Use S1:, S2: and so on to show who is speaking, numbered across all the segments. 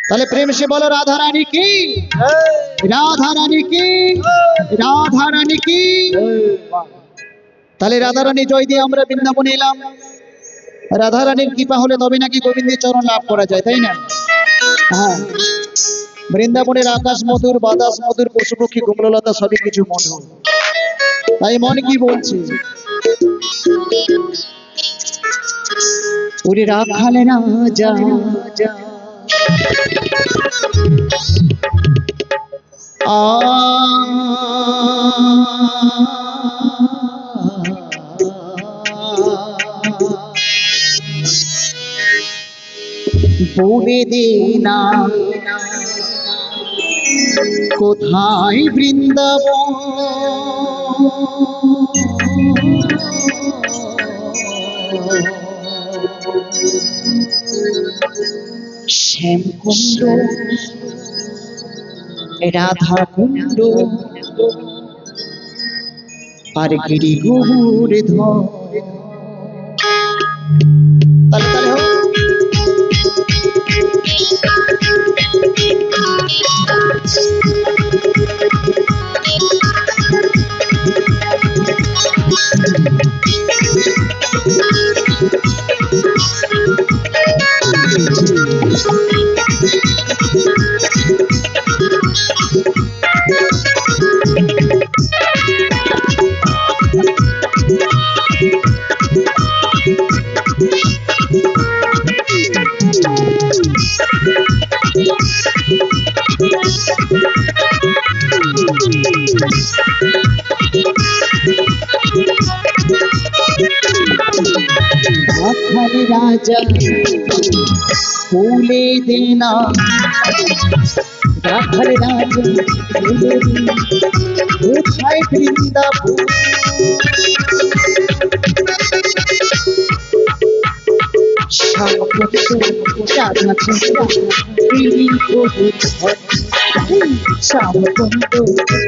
S1: তাহলে প্রেম সে বলো রাধা রানী কি, রাধা রানী কি, রাধা রানী কি। তাহলে রাধা রানী জয় দিয়ে আমরা বৃন্দাবনে এলাম। রাধা রানীর কৃপা হলে তবে নাকি গোবিন্দের চরণ লাভ করা যায়, তাই না? হ্যাঁ, বৃন্দাবনের আকাশ মধুর, বাতাস মধুর, পশু পক্ষী কুমললতা সবই কিছু মধুর। তাই মন কি বলছে, ওরে রাখালে না যা বলে দে না কোথায় বৃন্দাবন, শ্যামকুণ্ড রাধা কুণ্ড আর গিরি গোবর্ধন। তাহলে তাহলে হোক রাজা ফুলে দেনা, রাখাল রাজা ফুলে দেনা কোথায় বৃন্দাবন, শ্যামকুণ্ড রাধা কুণ্ড গিরি গোবর্ধন, শ্যামকুণ্ড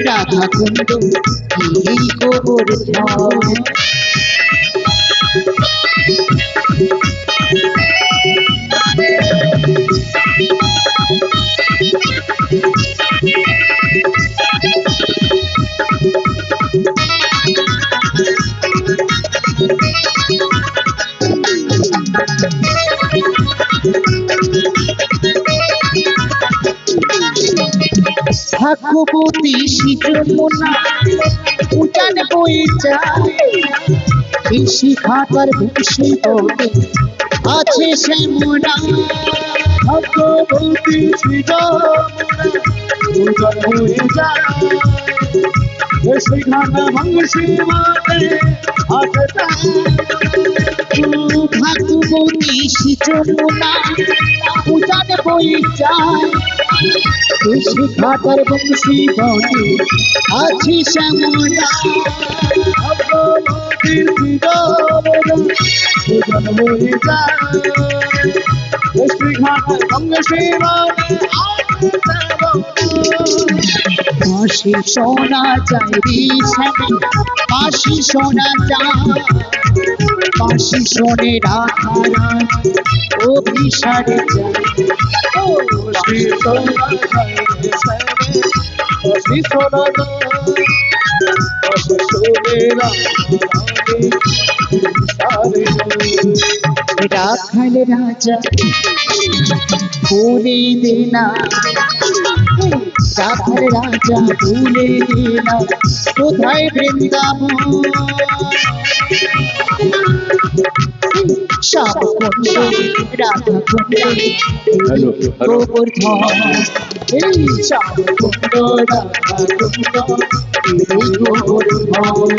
S1: রাধা কুণ্ড গিরি গোবর্ধন। ভাগ্যবতী শিশুমনা উজান বয়ে যায়, কৃষি খাটার ভূষি বলে আছে শ্যামনা। ভাগ্যবতী শিশুমনা উজান বয়ে যায়, কৃষি খাটা ভূষি বলে আছে। ভাগ্যবতী শিশুমনা উজান বয়ে যায়, কৃষি খাটার বংশী বনে আছি শ্যামনা। বাঁশি শোনা যায় রে শ্যামে, বাঁশি শোনা যায়, বাঁশি শোনে রাধা রানী অভিসারে যায়। বাঁশি শোনা যায় রে শ্যামে, বাঁশি শোনা যায়, বাঁশি শোনে রাধা রানী অভিসারে যায়। রাখাল রাজা ফুলে দেনা, রাখাল রাজা ফুলে দেনা কোথায় বৃন্দাবন, শ্যামকুণ্ড রাধা কুণ্ড গোবর্ধন, এই শ্যামকুণ্ড রাধা কুণ্ড গোবর্ধন।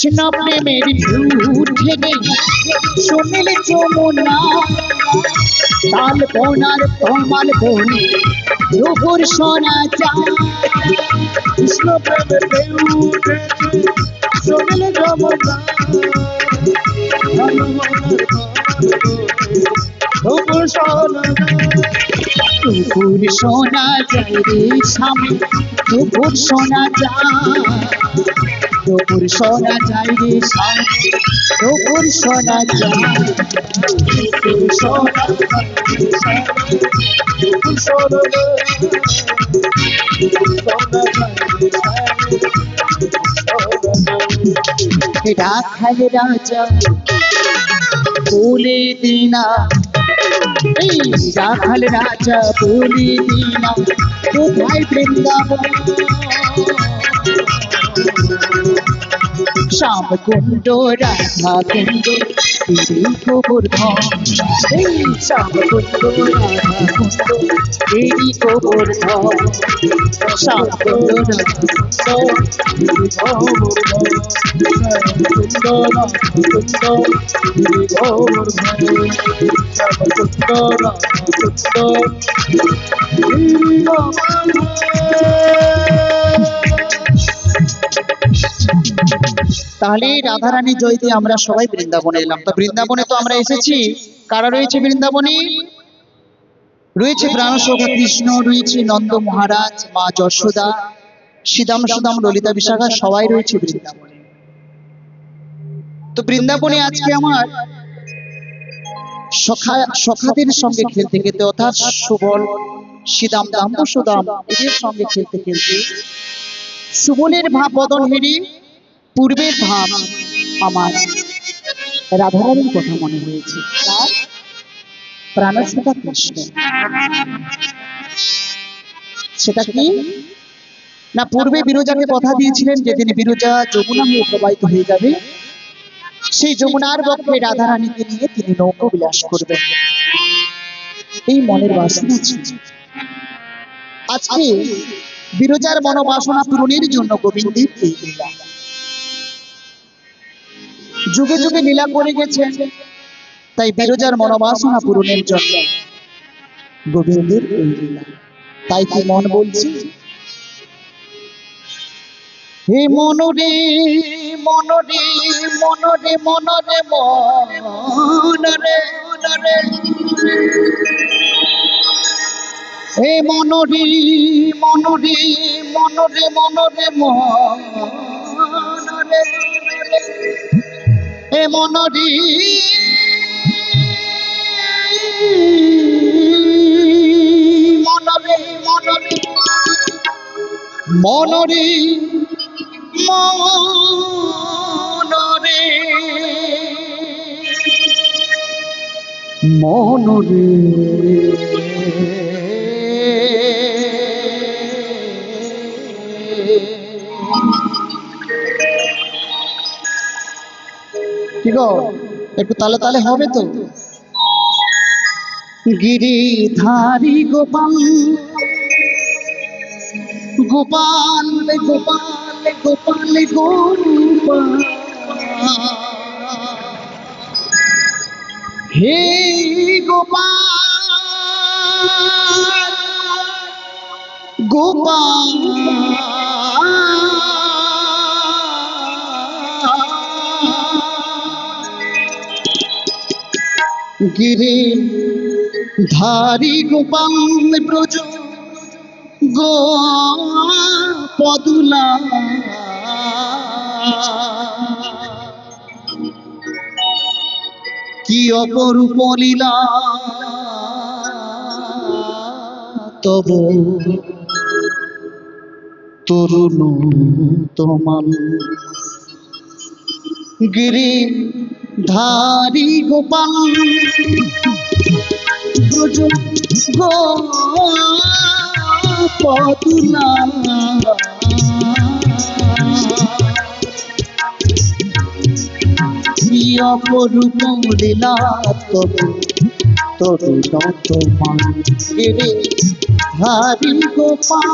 S1: কৃষ্ণ প্রেমের ঢেউ ঢেলে শুনিলে যমুনা তাল বোনার তমাল বোন রঘুর শোনা যায়
S2: কৃষ্ণ প্রেমের ঢেউ উঠেছে শুনিলে যমুনা রঘুর শোনা
S1: রঘুর শোনা যায় রে স্বামী রঘুর শোনা যায় রঘুর শোনা যায় রে স্বামী রঘুর শোনা যায়
S2: রঘুর শোনা রঘুর শোনা
S1: রাখাল রাজা বলে দিনা এই রাখাল রাজা বলে দিনা কোথায় বৃন্দাবন শ্যাম কুণ্ড রাধা কুণ্ড গোবর্ধন এই শ্যাম কুণ্ড রাধা কুণ্ড দেবী গোবর্ধন শ্যাম কুণ্ড রাধা তাহলে রাধারানী জয়তে আমরা সবাই বৃন্দাবনে এলাম। তো বৃন্দাবনে তো আমরা এসেছি, কারা রয়েছে বৃন্দাবনে? রয়েছে প্রাণসখা কৃষ্ণ, রয়েছে নন্দ মহারাজ, মা যশোদা, শ্রীদাম সুদাম, ললিতা বিশাখা, সবাই রয়েছে বৃন্দাবনে। তো বৃন্দাবনে আজকে আমার সখাদের সঙ্গে খেলতে খেলতে অর্থাৎ সুবল, শ্রীদাম, দাম্ব সুদাম এদের সঙ্গে খেলতে খেলতে সুবলের ভাব বদন হেরে পূর্বের ভাব আমার রাধারানীর কথা মনে হয়েছে। তার প্রাণসখা কৃষ্ণ, সেটা কি না, পূর্বে বিরজাকে কথা দিয়েছিলেন যেদিন বিরজা যমুনা হয়ে প্রবাহিত হয়ে যাবে সেই যমুনার বক্ষে রাধারানীকে নিয়ে তিনি নৌকা বিলাস করবেন, এই মনের বাসনা ছিল। আজকে বিরজার মনোবাসনা পূরণের জন্য গোবিন্দের এই লীলা, যুগে যুগে লীলা করে গেছেন, তাই বিরজার মনোবাসনা পূরণের জন্য গোবিন্দের এই লীলা। তাই কি মন বলছি, হে মনরে মনরে মনরে মনরে মনরে মনরে, হে মনরে মনরে মনরে মনরে মনরে, হে মনরে মনরে মনরে মনরে মনরে মনরে, কি গো একটু তালে তালে হবে তো? গিরিধারী গোপাল গোপাল গোপাল গোপাল গোপাল, হে গোপাল গোপাল, গিরি ধারী গোপাল ব্রজ গো পদুলা, কি অপরূপ লীলা তব তরুণ তমাল, গিরি ধারী গোপাল ব্রজ গো পদুলা, কি অপরূপ লীলা তব তরুণ তমাল, গিরি ধারী গোপাল।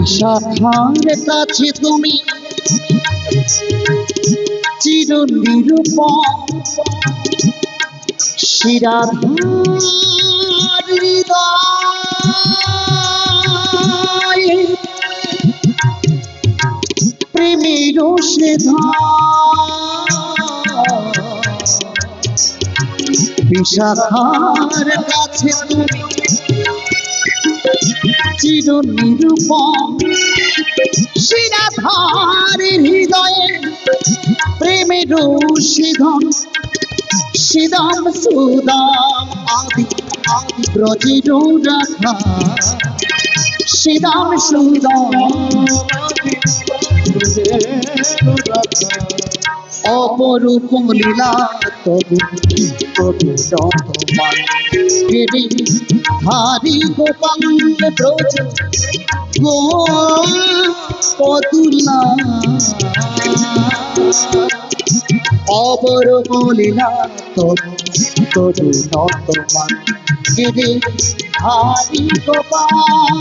S1: বিশাখার কাছে তুমি চির নিরূপম, শিরাধার হৃদয়ে প্রেমের বিশাখার কাছে তুমি চির নিরূপম, শিরাধার হৃদয়ে প্রেমের সিধন, সিদাম সুদাম আদি আদি ব্রজের রাখা, সিদাম সুদাম অপরূপ লীলা তবু তবু তোমার গিরি ধারি গোপাল ব্রজ গো পদুলা, অপরূপ লীলা তবু তবু তোমার গিরি ধারি গোপাল।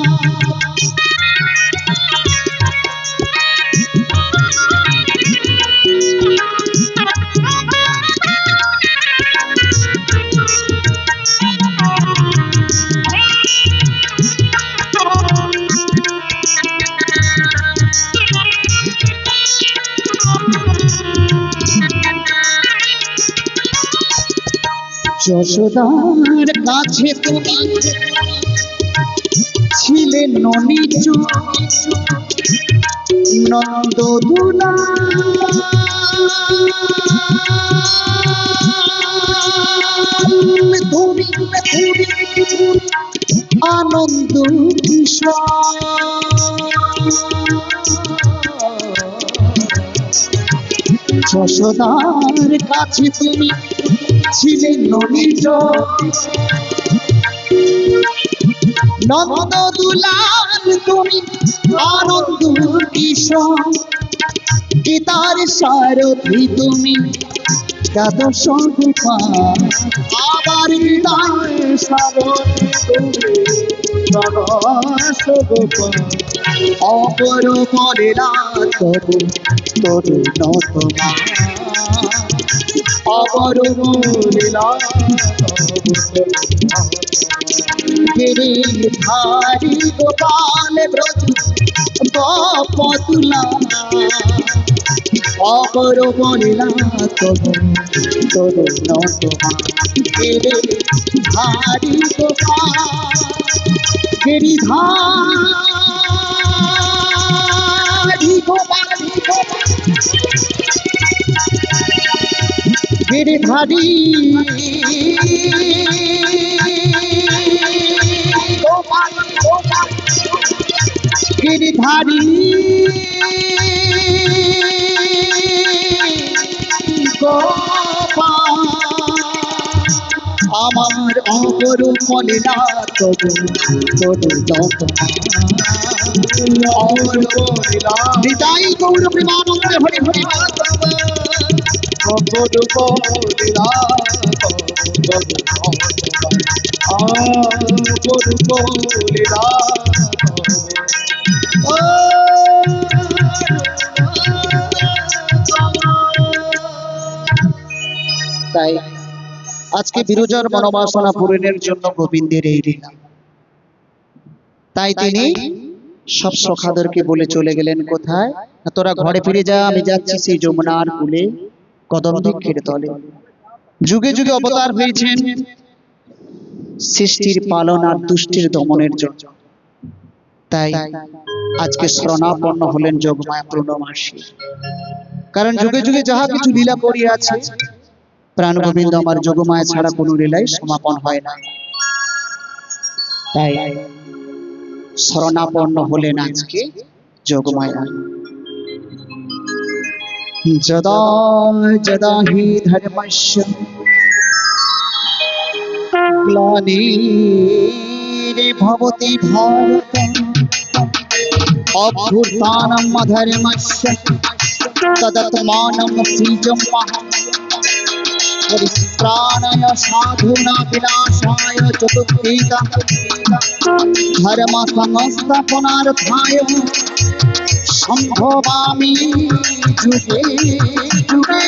S1: যশোদার কাছে তুমি ছিলে ননিজ, নন্দদুলা তুমি আনন্দ কিশোর, যশোদার কাছে তুমি ছিলে ননিজ, নন্দদুলাল তুমি আনন্দ কিশোর, গীতার সারথি তুমি দ্বাদশ গোপাল, আবার গীতার সারথি তুমি দ্বাদশ গোপাল, অপরূপ লীলা তবু তরু তোমার, অপরূপ লীলা গিরিধারী গোপাল ব্রজ গপতুলা, অপরূপ লীলা তবু তরু তোমার গিরিধারী গোপাল, গিরিধারী গোপাল গিরিধারী গোপাল গোপাল গিরিধারী গোপাল, আমার অপরূপ লীলা তবু তবু হৃদয় গৌর প্রেমানন্দ হরি হরি
S2: অপরূপ লীলা অপরূপ লীলা।
S1: তাই আজকে বিরজার মনোবাসনা পূরণের জন্য গোবিন্দের এই লীলা, তাই তিনি সব সখাদেরকে বলে চলে গেলেন কোথায়, তোরা ঘরে ফিরে যা, আমি যাচ্ছি সেই যমুনার কূলে কদম বৃক্ষের তলে। যুগে যুগে অবতার হয়েছেন সৃষ্টির পালন আর দুষ্টির দমনের জন্য, তাই আজকে শরণাপন্ন হলেন যোগমায়া পূর্ণমাসী। কারণ যুগে যুগে যাহা কিছু লীলা করিয়াছে প্রাণ গোবিন্দ আমার যোগমায়া ছাড়া কোনো লীলাই সমাপন হয় না, তাই শরণাপন্ন হলেন আজকে যোগমায়া। যদা যদা হি ধর্মস্য গ্লানির্ভবতি ভারত অভ্যুত্থানম অধর্মস্য তদাত্মানম সৃজম্যহঃ পরিত্রাণায় সাধুনা বিনাশায় চতুর্থিতা ধর্ম সংস্থাপনার্থায় সম্ভবামি যুগে যুগে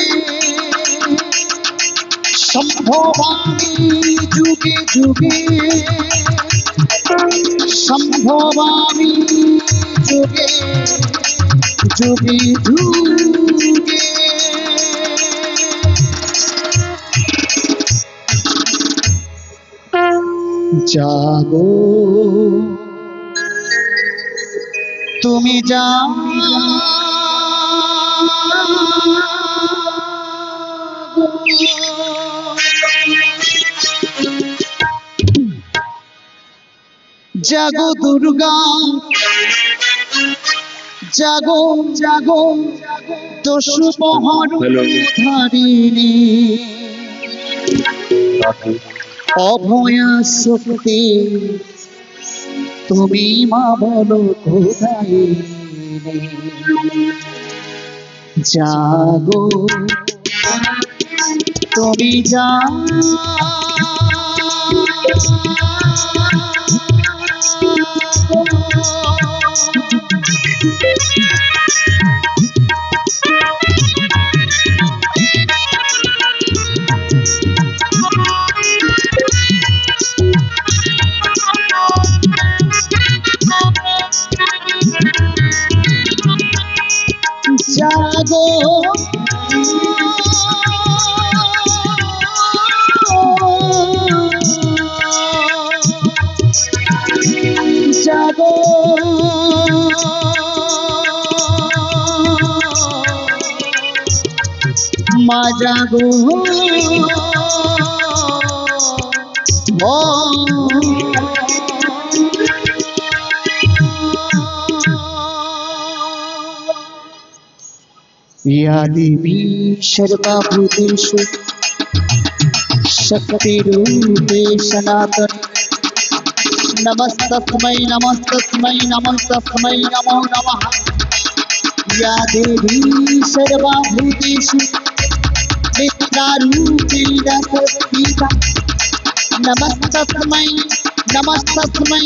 S1: সম্ভবামি যুগে যুগে সম্ভবামি যুগে যুগে যুগে। জাগো তুমি জাগো দুর্গা জাগো জাগো দশপহর ধারিণী অভয়া শক্তি তুমি মা বলো কোথায় জাগো তুমি জাগো জাগো মা জাগো या देवी सर्वभूतेषु शक्तिरूपे सनातन नमस्तस्मै नमस्तस्मै नमस्तस्मै नमो नमः या देवी सर्वभूतेषु नित्यारूपेण संस्थिता नमस्तस्मै नमस्तस्मै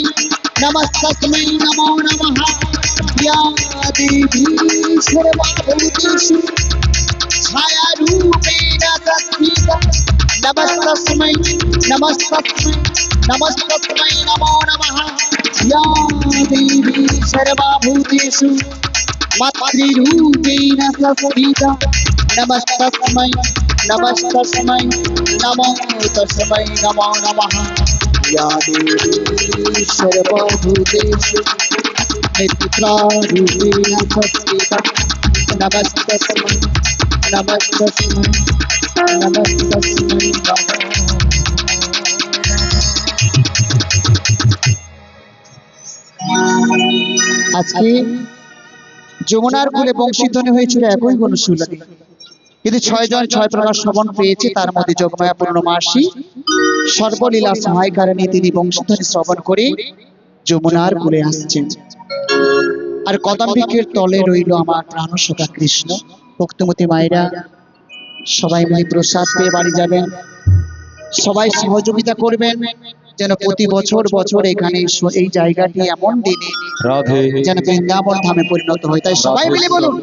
S1: नमस्तस्मै नमो नमः या देवी सर्वभूतेषु छायारूपेण संस्थिता नमस्तस्मै नमस्तस्मै नमस्तस्मै नमो नमः या देवी सर्वभूतेषु मातृरूपेण संस्थिता नमस्तस्मै नमस्तस्मै नमो तस्मै नमो नमः या देवी सर्वभूतेषु नित्यारूपेण संस्थिता नमस्तस्मै नमस्तस्मै नमस्तस्मै नमो আজকে যমুনার কূলে বংশীধ্বনি হয়েছিল একই বনশুলানি, কিন্তু 6 জন 6 প্রকার শ্রবণ পেয়েছে। তার মধ্যে যোগমায়া পূর্ণমাসী সর্বলীলা সহায় কারণে তিনি বংশীধ্বনি শ্রবণ করে যমুনার কূলে আসছেন। আর কদম্বিকের তলে রইল আমার প্রাণসখা কৃষ্ণ। ভক্তিমতী মায়েরা সবাই মিলে প্রসাদ পেয়ে বাড়ি যাবেন, সবাই সহযোগিতা করবেন যেন প্রতি বছর বছর এখানে এই জায়গাটি এমন দিনে যেন বৃন্দাবন ধামে পরিণত হয়। তাই সবাই মিলে বলুন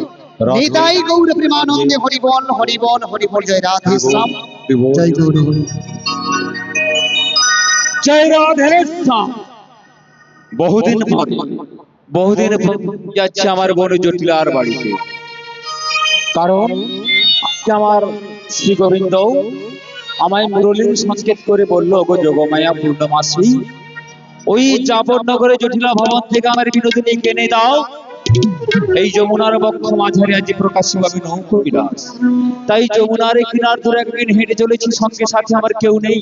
S1: নিতাই গৌর প্রেমানন্দে হরি বল হরি বল হরি বল। জয় রাধে শ্যাম, জয় গৌর হরি,
S3: জয় রাধে শ্যাম। বহুদিন যাচ্ছে আমার বোন জটিলার বাড়িতে, কারণ আজকে আমার শ্রী গোবিন্দ আমায় মুরলীর সংকেত করে বলল, গো যোগমায়া পূর্ণমাসী ওই জাফরনগরে জটিলা ভবন থেকে আমার বিনোদিনী কেনে দাও। এই যমুনার বক্ষ মাঝারে আজ প্রকাশ্যভাবে নৌকো বিলাস। তাই যমুনার কিনার ধরে একদিন হেঁটে চলেছি, সঙ্গে সাথে আমার কেউ নেই।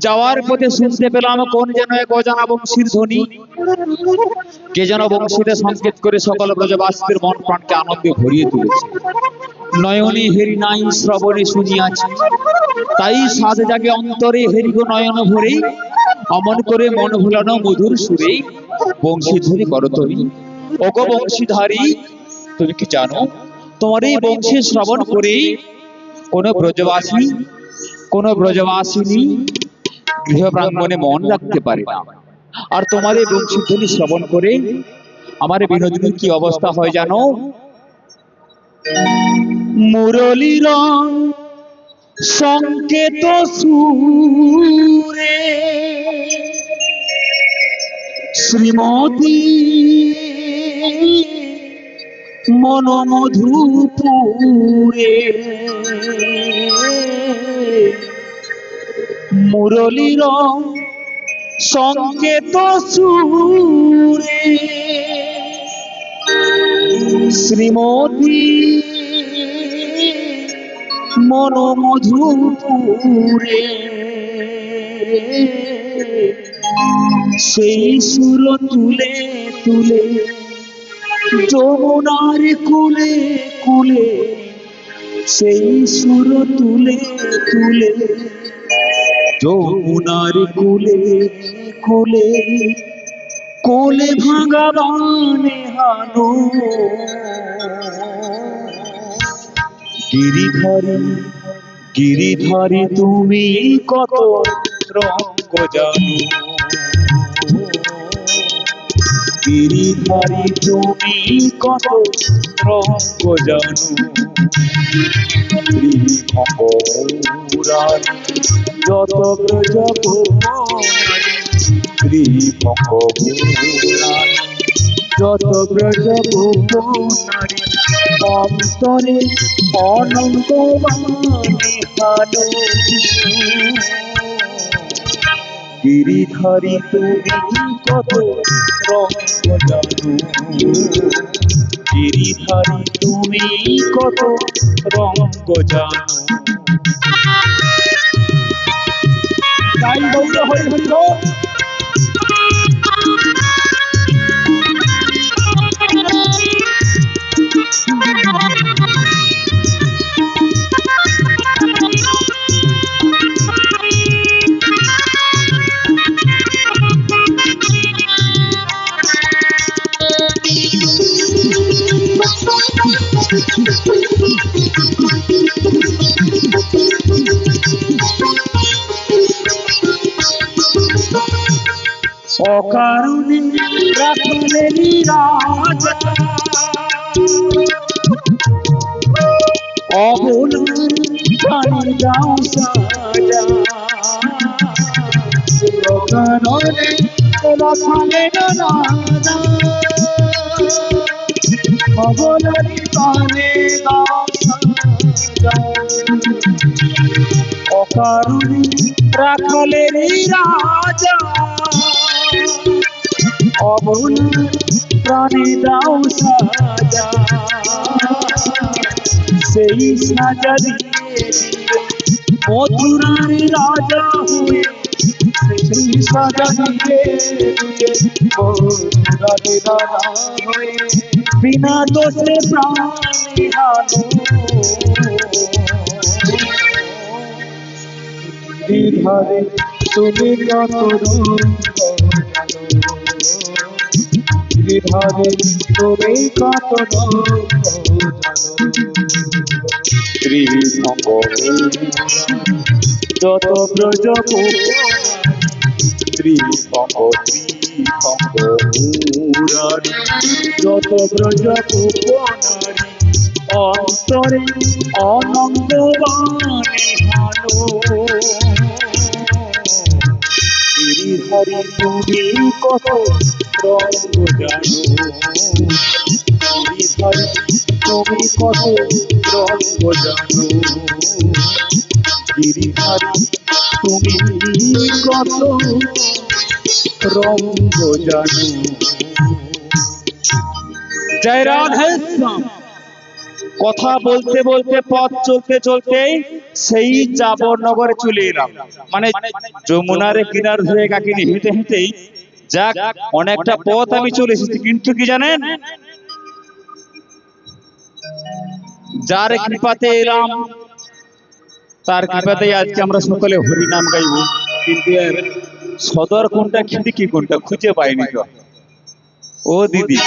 S3: যাওয়ার পথে শুনতে পেলাম কোন যেন এক অজানা বংশীর ধ্বনি। কে যেন বংশীতে সংকেত করে সকল ব্রজবাসীদের মন প্রাণকে আনন্দে ভরিয়ে তুলেছে। নয়নে হেরি নাই শ্রবণে শুনিয়াছি, তাই সাধ জাগে অন্তরে হেরি গো নয়ন ভরে। অমন করে মন ভুলানো মধুর সুরে বংশীধ্বনি করো তুমি। ওগো বংশীধারী, তুমি কি জানো তোমার এই বংশী শ্রবণ করে কোন ব্রজবাসী কোন ব্রজবাসিনী গৃহ প্রাঙ্গণে মন রাখতে পারে না। আর তোমাদের বংশীধ্বনি শ্রবণ করে আমার বিনোদিনীর কি অবস্থা হয় জানো? মুরলীর সংকেত সুরে শ্রীমতী মনোমধুপুরে মুরলীর সংকেত সুরে শ্রীমতী মনোমধুপুরে সেই সুর তুলে তুলে যমুনার কুলে কুলে সেই সুর তুলে তুলে যমুনার কুলে কুলে কোলে ভাঙা বানে হানো গিরিধারী গিরিধারী তুমি কত রঙ্গ জানো গিরিধারী তুমি কত রঙ্গ জানো শ্রীভঙ্গমুরারি যত ব্রজকুমারী শ্রীভঙ্গমুরারি যত ব্রজকুমারী অন্তরে অনন্ত বাণী হানো গিরিধারী তুমি কত রঙ্গ জানো গিরিধারী তুমি কত রঙ্গ জানো। তাই বলতে হরি হরি বল। অকারণে রাখলেনি রাজা অবলার পানি দাও সাজা অকারণে রাখলেন রাজা অবলার পানি দাও সাজা অকারণে রাখলেনি রাজা অবলা প্রাণে দাও সাজা সেই সাজা দিয়ে মথুরার রাজা হয়ে সেই সাজা দিয়ে মথুরার রাজা হয়ে বিনা দোষে প্রাণে হানো গিরিধারী তুমি কত গিরিধারী তুমি কত যত ব্রজকুমারী যত ব্রজকুমারী অন্তরে অনন্ত বাণী হানো গিরিধারী তুমি কত রঙ্গ জানো গিরিধারী তুমি কত রঙ্গ জানো গিরিধারী তুমি কত রঙ্গ জানো। জয় রাধে শ্যাম। কথা বলতে বলতে পথ চলতে চলতে সেই জাবরনগরে চলে এলাম, মানে যমুনার কিনার ধরে কাকিনি হেঁটে হেঁটেই যাক অনেকটা পথ আমি চলে এসেছি, কিন্তু কি জানেন, যার কৃপাতে এলাম তার কৃপাতেই আজকে আমরা সকলে হরিনাম গাইব, কিন্তু এর সদর কোনটা খিড়কি কোনটা খুঁজে পাইনি তো। ও দিদি,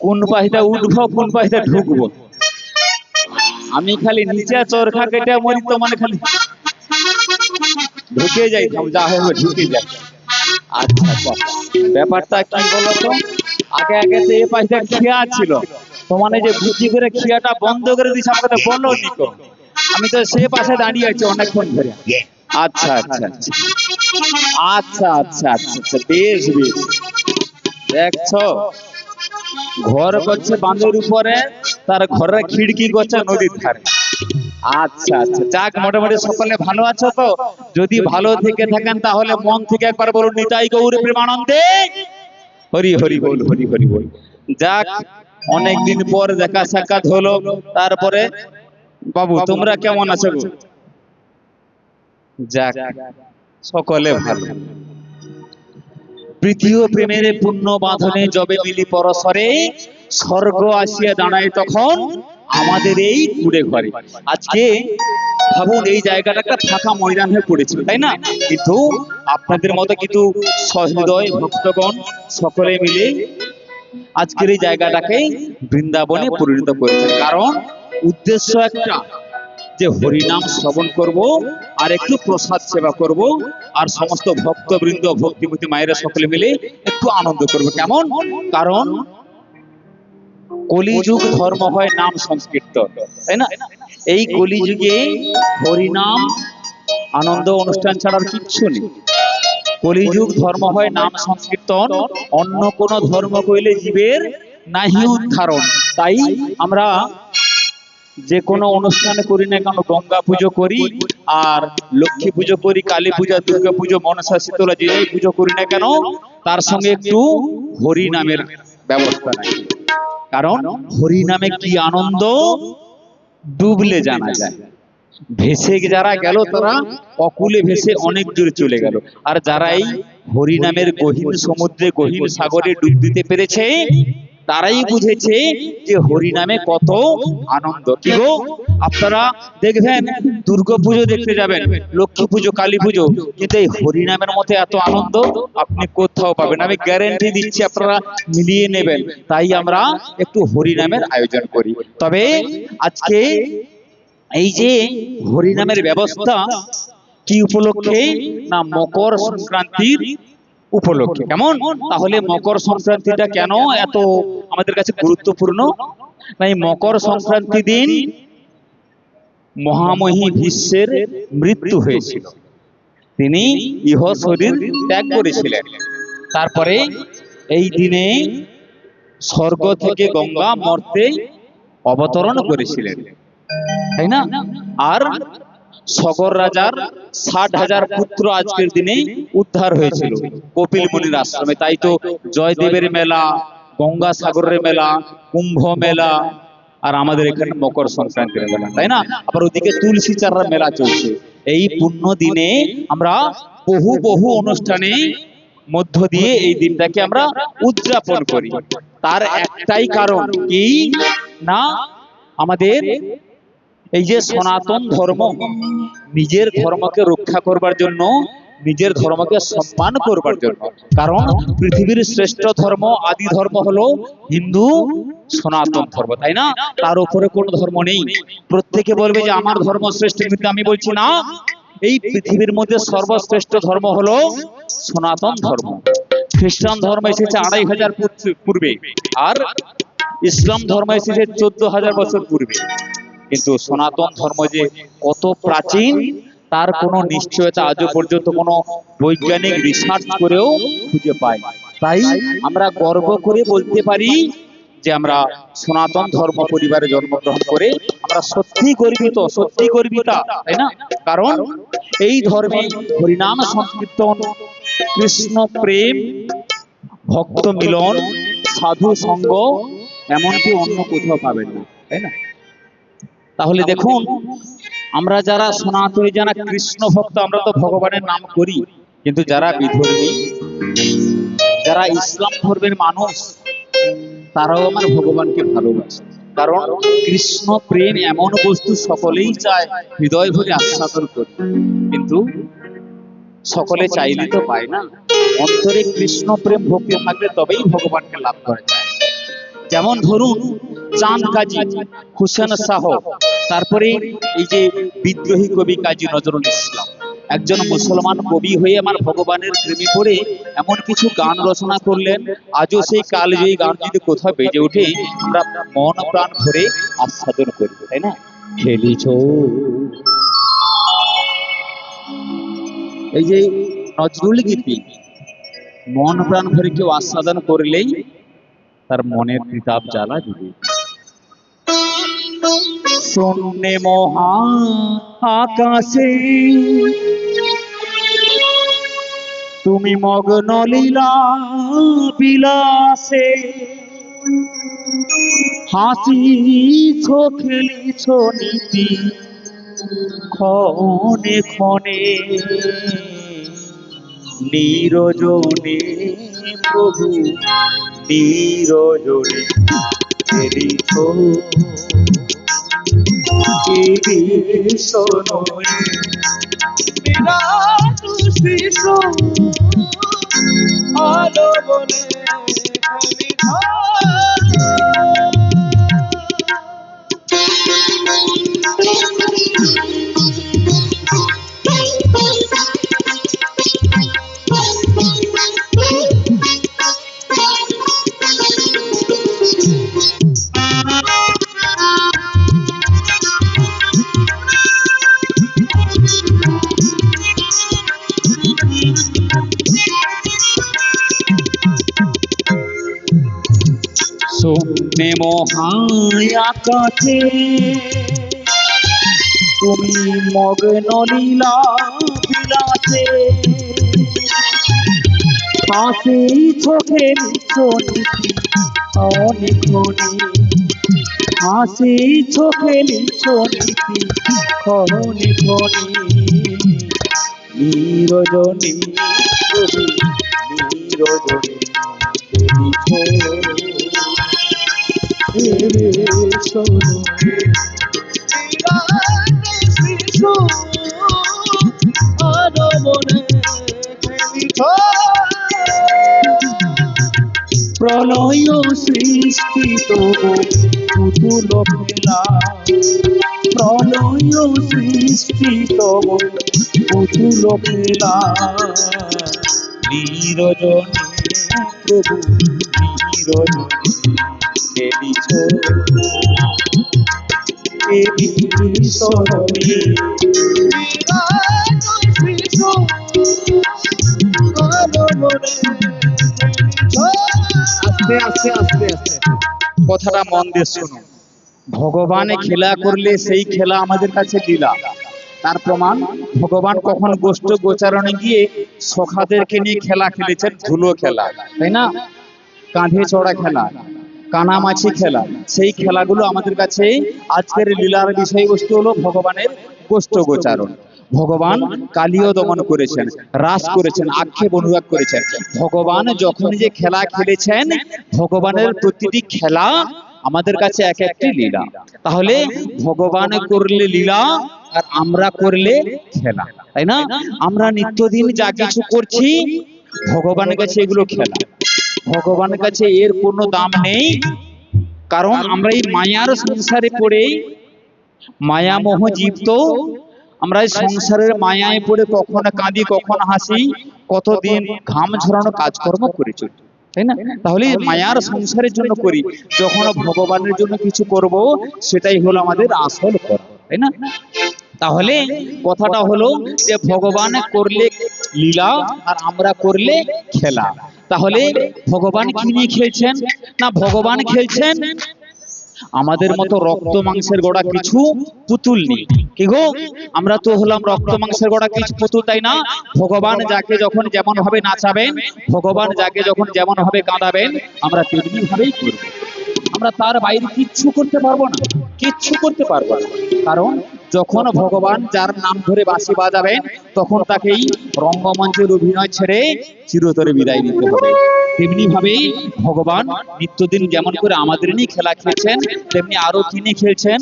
S3: কোন পাহিটা উঠবো কোন পাহিটা ঢুকবো, আমি খালি নিচে চরখা কেটে মরি তো, মানে খালি ঢুকে যাইতাম, যা হবে ঢুকে যাই। আচ্ছা আচ্ছা, ব্যাপারটা কি বলতো, আগে আগে তো এ পাশে খিয়া ছিল, তো মানে যে বুদ্ধি করে খিয়াটা বন্ধ করে দিছে, আমাকে তো বললো নিকো, আমি তো সে পাশে দাঁড়িয়ে আছি অনেকক্ষণ ধরে। আচ্ছা আচ্ছা আচ্ছা আচ্ছা আচ্ছা আচ্ছা আচ্ছা, বেশ বেশ। দেখছো, ঘর করছে বাঁধের উপরে, তার ঘরের খিড়কি করছে নদীর ধারে। আচ্ছা আচ্ছা, যাক, মোটামুটি সকলে ভালো আছো তো? যদি ভালো থেকে থাকেন তাহলে মন থেকে একবার বলুন নিতাই গৌর প্রেমানন্দে হরি হরি বল, হরি হরি বল। যাক, অনেকদিন পর দেখা সাক্ষাৎ হলো। তারপরে বাবু তোমরা কেমন আছো গো? যাক, সকলে ভালো। পৃথিবী প্রেমের পূর্ণ বাঁধনে যবে মিলি পরশরে, স্বর্গ আসিয়া দাঁড়ায় তখন আমাদের এই কুড়ে ঘরে। আজকে ভাবুন, এই জায়গাটা একটা ফাঁকা ময়দান হয়ে পড়েছিল, তাই না? কিন্তু আপনাদের মতো কিন্তু সহৃদয় ভক্তগণ সকলে মিলে আজকের এই জায়গাটাকে বৃন্দাবনে পরিণত করেছেন। কারণ উদ্দেশ্য একটা, যে হরিনাম শ্রবণ করব, আর একটু প্রসাদ সেবা করব, আর সমস্ত ভক্তবৃন্দ ভক্তিমতী মায়েরা সকলে মিলে একটু আনন্দ করব। কেমন? কারণ কলিযুগ ধর্ম হয় নাম সংকীর্তন, তাই না? এই কলিযুগে হরিনাম আনন্দ অনুষ্ঠান ছাড়ার কিচ্ছু নেই। কলিযুগ ধর্ম হয় নাম সংকীর্তন, অন্য কোন ধর্ম কইলে জীবের নাহি উদ্ধারণ। তাই আমরা যে কোনো অনুষ্ঠানে করি না কেন, গঙ্গা পুজো করি, আর লক্ষ্মী পুজো করি, কালী পূজা, দুর্গা পুজো, মনসা শীতলা, যে পুজো করি না কেন, তার সঙ্গে একটু হরি নামের ব্যবস্থা নাই। কারণ হরি নামে কি আনন্দ ডুবলে জানা যায়। ভেসে যারা গেল তারা অকুলে ভেসে অনেক দূরে চলে গেল, আর যারা এই হরি নামের গহীন সমুদ্রে গহীন সাগরে ডুব দিতে পেরেছে, তারাই বুঝেছে যে হরি নামে কত আনন্দ। কি গো, আপনারা দেখবেন দুর্গা পুজো দেখতে যাবেন, লক্ষ্মী পুজো, কালী পুজো, কিন্তু এই হরি নামের মধ্যে এত আনন্দ আপনি কোথাও পাবেন। আমি গ্যারান্টি দিচ্ছি, আপনারা মিলিয়ে নেবেন। তাই আমরা একটু হরি নামের আয়োজন করি। তবে আজকে এই যে হরিনামের ব্যবস্থা কি উপলক্ষে? না, মকর সংক্রান্তির উপলক্ষে। কেমন? তাহলে মকর সংক্রান্তিটা কেন এত আমাদের কাছে গুরুত্বপূর্ণ? না, এই মকর সংক্রান্তি দিন মহামহী ভীষ্মের মৃত্যু হয়েছিল। তিনি ইহ শরীর ত্যাগ করেছিলেন। তারপরে এই দিনে স্বর্গ থেকে গঙ্গা মর্তে অবতরণ করেছিলেন, তাই না? আর সগর রাজার 60,000 পুত্র আজকের দিনে উদ্ধার হয়েছিল কপিল মুনির আশ্রমে। তাই তো জয়দেবের মেলা, গঙ্গা সাগরের মেলা, কুম্ভ মেলা, আর আমাদের এখানে মকর সংক্রান্তির মেলা, তাই না? আবার ওদিকে তুলসী চারার মেলা চলছে। এই পুণ্য দিনে আমরা বহু বহু অনুষ্ঠানে মধ্য দিয়ে এই দিনটাকে আমরা উদযাপন করি। তার একটাই কারণ কি, না আমাদের এই যে সনাতন ধর্ম, নিজের ধর্মকে রক্ষা করবার জন্য, নিজের ধর্মকে সম্মান করবার জন্য। কারণ পৃথিবীর শ্রেষ্ঠ ধর্ম, আদি ধর্ম হলো হিন্দু সনাতন ধর্ম, তাই না? তার উপরে কোনো ধর্ম নেই। প্রত্যেকে বলবে যে আমার ধর্ম শ্রেষ্ঠ, কিন্তু আমি বলছি না, এই পৃথিবীর মধ্যে সর্বশ্রেষ্ঠ ধর্ম হলো সনাতন ধর্ম। খ্রিস্টান ধর্ম এসেছে 2500 পূর্বে, আর ইসলাম ধর্ম এসেছে 14,000 বছর পূর্বে। কিন্তু সনাতন ধর্ম যে কত প্রাচীন, তার কোনো নিশ্চয়তা আজও পর্যন্ত কোনো বৈজ্ঞানিক রিসার্চ করেও খুঁজে পাই। তাই আমরা গর্ব করে বলতে পারি যে আমরা সনাতন ধর্ম পরিবারে জন্মগ্রহণ করে আমরা সত্যি গর্বিত, সত্যি গর্বিতা, তাই না? কারণ এই ধর্মে হরিনাম সংকীর্তন, কৃষ্ণ প্রেম, ভক্ত মিলন, সাধু সঙ্গ এমনকি অন্য কোথাও পাবেন না, তাই না? তাহলে দেখুন, আমরা যারা সনাতনী, যারা কৃষ্ণ ভক্ত, আমরা তো ভগবানের নাম করি, কিন্তু যারা বিধর্মী, যারা ইসলাম ধর্মের মানুষ, তারাও আমার ভগবানকে ভালোবাসে। কারণ কৃষ্ণ প্রেম এমন বস্তু সকলেই চায় হৃদয় ভরে আস্বাদন করি, কিন্তু সকলে চাইলে তো পায় না। অন্তরে কৃষ্ণ প্রেম ভক্তি থাকলে তবেই ভগবানকে লাভ করা যায়। যেমন ধরুন চাঁদ কাজী, হুসেন শাহ, তারপরে এই যে বিদ্রোহী কবি কাজী নজরুল ইসলাম, একজন মুসলমান কবি হয়ে আমার ভগবানের প্রেমে পড়ে এমন কিছু গান রচনা করলেন, আজও সেই কালজয়ী গান যদি কোথাও বেজে ওঠে আমরা মন প্রাণ ভরে আস্বাদন করি, তাই না? খেলিছ, এই যে নজরুল গীতি মন প্রাণ ভরে কেউ আস্বাদন করলেই তার মনের প্রতাপ জ্বালা দিবে। শূন্যে মহা আকাশে তুমি মগ্ন লীলা বিলাসে, হাসিছ খেলিছ নীতি ক্ষণে ক্ষণে, নিরজনে প্রভু নিরজনে খেলিছ
S2: বিরাট শিশু আলো বলে খেলিছ।
S3: শূন্যে মহায় আকাশে তুমি মগ্ন লীলা বিলাসে, হাসিছ খেলিছ নীতি ক্ষণে ক্ষণে, হাসিছ খেলিছ নীতি ক্ষণে ক্ষণে, নিরজনে প্রভু নিরজনে খেলিছ।
S2: শিশু আলো বলে খেলিছ।
S3: প্রলয় সৃষ্টি তবু পুতুল খেলা, প্রলয় সৃষ্টি তবু পুতুল খেলা, নিরজনে প্রভু নিরজনে খেলিছ।
S2: শিশু আলো বলে খেলিছ।
S3: আস্তে আস্তে আস্তে আস্তে কথাটা মন দিয়ে শোনো। ভগবান খেলা করলে সেই খেলা আমাদের কাছে লীলা। তার প্রমাণ ভগবান কখন গোষ্ঠ গোচারণে গিয়ে সখাদেরকে নিয়ে খেলা খেলেছেন, ধুলো খেলা, তাই না? কাঁধে চড়া খেলা, কানামাছি খেলা, সেই খেলাগুলো আমাদের কাছে আজকের লীলার বিষয়বস্তু হলো ভগবানের গোষ্ঠ গোচারণ। ভগবান কালীয় দমন করেছেন, রাস করেছেন, আক্ষেপ অনুরাগ করেছেন। ভগবান যখন যে খেলা খেলেছেন, ভগবানের প্রতিটি খেলা আমাদের কাছে এক একটি লীলা। তাহলে ভগবান করলে লীলা আর আমরা করলে খেলা, তাই না? আমরা নিত্যদিন যা কিছু করছি ভগবানের কাছে এগুলো খেলা, ভগবানের কাছে এর কোনো দাম নেই। কারণ আমরা এই মায়ার সংসারে পড়ে মায়ামোহ জীবিত, আমরা এই সংসারের মায়ায় পড়ে কখন কাঁদি কখন হাসি, কতদিন ঘাম ঝরানো কাজকর্ম করে চলি, তাই না? তাহলে মায়ার সংসারের জন্য করি, যখন ভগবানের জন্য কিছু করব সেটাই হলো আমাদের আসল কর্ম, তাই না? তাহলে কথাটা হলো যে ভগবান করলে লীলা আর আমরা করলে খেলা। তাহলে ভগবান কি নিয়ে খেলছেন? না, ভগবান খেলছেন আমাদের মতো রক্ত মাংসের গড়া কিছু পুতুল নেই। কি গো, আমরা তো হলাম রক্ত মাংসের গড়া কিছু পুতুল, তাই না? ভগবান যাকে যখন যেমন ভাবে নাচাবেন, ভগবান যাকে যখন যেমন ভাবে কাঁদাবেন, আমরা তেমনি ভাবেই করব। আমরা তার বাইরে কিচ্ছু করতে পারবো না, কিচ্ছু করতে পারবো না। কারণ যখন ভগবান যার নাম ধরে বাঁশি বাজাবেন, তখন তাকেই রঙ্গমঞ্চের অভিনয় ছেড়ে চিরতরে বিদায় নিতে হবে। তেমনি ভাবে ভগবান নিত্যদিন যেমন করে আমাদের নিয়ে খেলা খেলছেন, তেমনি আরো কি নিয়ে খেলছেন?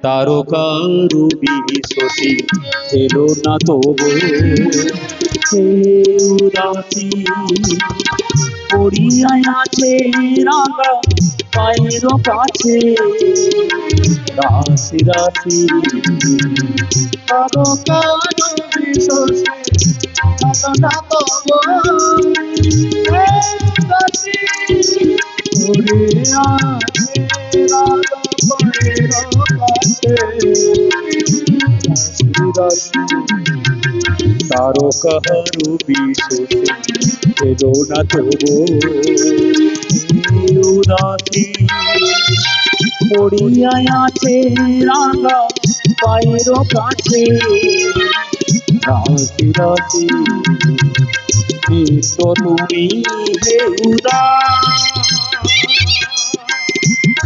S3: তারকারু বিশ্বসী এলো না তবু সে উদাসী পড়িয়া আছে রাঙা পায়ের কাছে রাশি রাশি
S2: কারো কারো বিশ্বসে সাধনা তব রাশি ঘুরে আসে রাত পায়ের কাছে
S3: রাশি তারকাহারু বিশ্বসে এলো না তবু উদাসী পড়িয়া আছে রাঙা পায়ের কাছে রাশি রাশি নিত্য তুমি হে উদাস